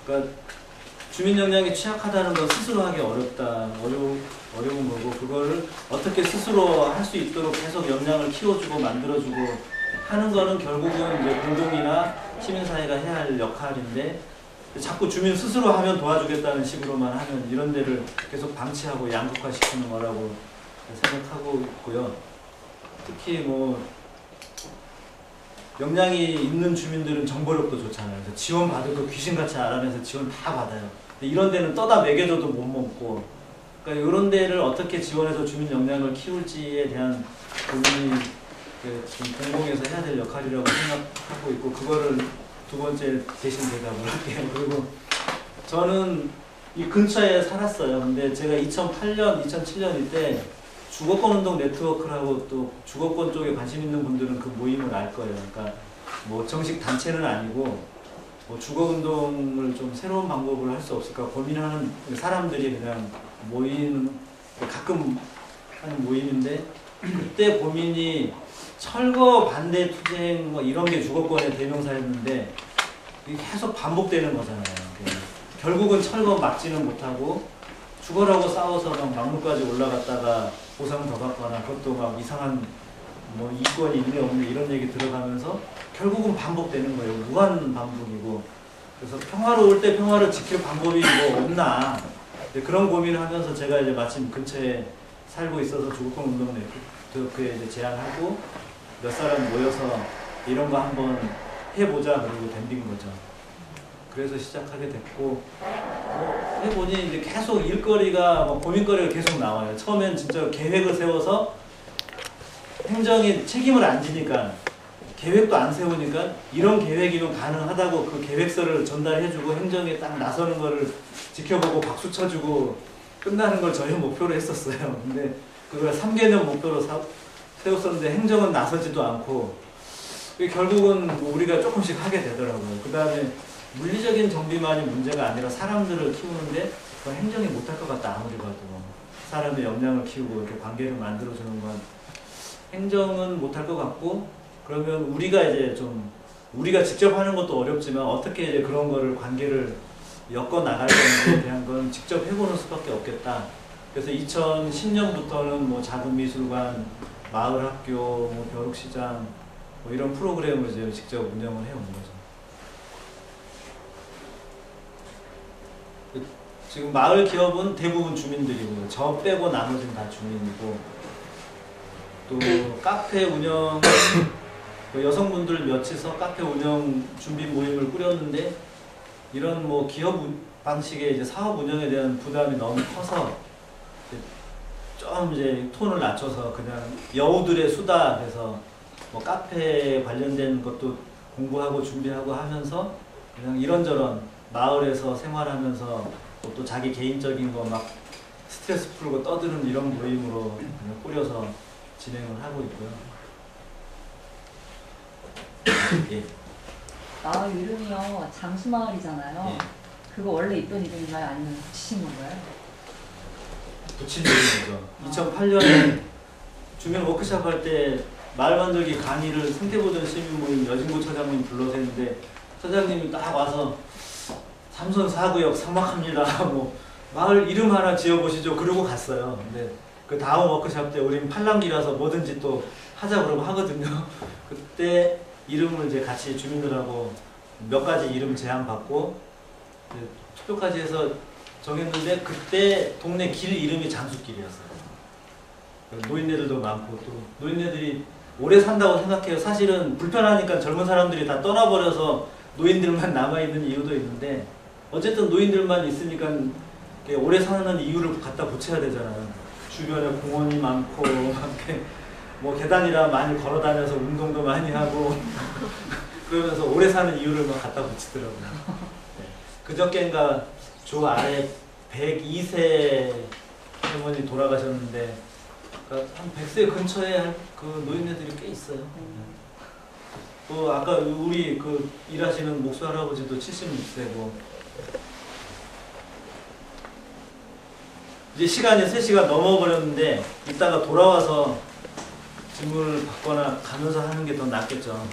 그러니까 주민 역량이 취약하다는 건 스스로 하기 어려운 거고, 그거를 어떻게 스스로 할 수 있도록 계속 역량을 키워주고 만들어주고 하는 거는 결국은 이제 공동이나 시민사회가 해야 할 역할인데, 자꾸 주민 스스로 하면 도와주겠다는 식으로만 하면 이런 데를 계속 방치하고 양극화시키는 거라고 생각하고 있고요. 특히 뭐 역량이 있는 주민들은 정보력도 좋잖아요. 그래서 지원 받을 거 귀신같이 알아내서 지원 다 받아요. 근데 이런 데는 떠다 먹여줘도 못 먹고, 그러니까 이런 데를 어떻게 지원해서 주민 역량을 키울지에 대한 고민이 지금 공공에서 해야 될 역할이라고 생각하고 있고, 그거를 두 번째 대신 대답을 할게요. 그리고 저는 이 근처에 살았어요. 근데 제가 2008년, 2007년 이때 주거권운동 네트워크라고, 또 주거권 쪽에 관심 있는 분들은 그 모임을 알 거예요. 그러니까 뭐 정식 단체는 아니고 뭐 주거운동을 좀 새로운 방법으로 할 수 없을까 고민하는 사람들이 그냥 모이는, 가끔 하는 모임인데, 그때 고민이 철거 반대 투쟁 뭐 이런 게 주거권의 대명사였는데 이게 계속 반복되는 거잖아요. 결국은 철거 막지는 못하고 죽어라고 싸워서 막 막루까지 올라갔다가 보상 더 받거나, 그것도 막 이상한 뭐 이권이 있네 없네 이런 얘기 들어가면서 결국은 반복되는 거예요. 무한 반복이고. 그래서 평화로울 때 평화를 지킬 방법이 뭐 없나, 그런 고민을 하면서 제가 이제 마침 근처에 살고 있어서 주거권 운동 네트워크에 이제 제안하고 몇 사람 모여서 이런 거 한번 해보자, 그리고 덤빈 거죠. 그래서 시작하게 됐고, 해보니 이제 계속 일거리가, 뭐 고민거리가 계속 나와요. 처음엔 진짜 계획을 세워서 행정이 책임을 안 지니까, 계획도 안 세우니까 이런 계획이면 가능하다고 그 계획서를 전달해주고 행정에 딱 나서는 거를 지켜보고 박수 쳐주고 끝나는 걸 저희 목표로 했었어요. 근데 그걸 3개년 목표로 세웠었는데 행정은 나서지도 않고, 결국은 우리가 조금씩 하게 되더라고요. 그 다음에 물리적인 정비만이 문제가 아니라 사람들을 키우는데 그건 행정이 못할 것 같다. 아무리 봐도 사람의 역량을 키우고 이렇게 관계를 만들어주는 건 행정은 못할 것 같고, 그러면 우리가 이제 좀 우리가 직접 하는 것도 어렵지만 어떻게 이제 그런 거를 관계를 엮어 나갈 건지에 대한 건 직접 해보는 수밖에 없겠다. 그래서 2010년부터는 뭐 작은 미술관, 마을 학교, 뭐 벼룩시장 뭐 이런 프로그램을 이제 직접 운영을 해온 거죠. 지금 마을 기업은 대부분 주민들이고요. 저 빼고 나머지는 다 주민이고, 또 카페 운영, 여성분들 몇이서 카페 운영 준비 모임을 꾸렸는데, 이런 뭐 기업 방식의 이제 사업 운영에 대한 부담이 너무 커서 좀 이제 톤을 낮춰서 그냥 여우들의 수다 해서 뭐 카페 관련된 것도 공부하고 준비하고 하면서 그냥 이런저런 마을에서 생활하면서 또 자기 개인적인 거 막 스트레스 풀고 떠드는 이런 모임으로 그냥 꾸려서 진행을 하고 있고요. 예.
마을 이름이요 장수마을이잖아요.
예.
그거 원래 있던 이름인가요? 아니면 붙이신 건가요?
붙인 이름이죠. 2008년에 주민 워크숍 할 때 마을 만들기 강의를 생태보전 시민 모임 여진구 처장님 불러서 했는데 처장님이 딱 와서 삼선 4구역 삭막합니다. 뭐 마을 이름 하나 지어보시죠. 그러고 갔어요. 근데 그 다음 워크숍 때 우린 팔랑기라서 뭐든지 또 하자 그러면 하거든요. 그때 이름을 이제 같이 주민들하고 몇 가지 이름 제안 받고 투표까지 해서 정했는데 그때 동네 길 이름이 장수길이었어요. 노인네들도 많고 또 노인네들이 오래 산다고 생각해요. 사실은 불편하니까 젊은 사람들이 다 떠나버려서 노인들만 남아있는 이유도 있는데 어쨌든 노인들만 있으니까 오래 사는 이유를 갖다 붙여야 되잖아요. 주변에 공원이 많고 이렇게 뭐 계단이라 많이 걸어 다녀서 운동도 많이 하고 그러면서 오래 사는 이유를 막 갖다 붙이더라고요. 네. 그저께인가 조 아래 102세 할머니 돌아가셨는데 그러니까 한 100세 근처에 그 노인네들이 꽤 있어요. 또 아까 우리 그 일하시는 목수 할아버지도 76세고 이제 시간이 3시간 넘어버렸는데 이따가 돌아와서 질문을 받거나 가면서 하는 게 더 낫겠죠.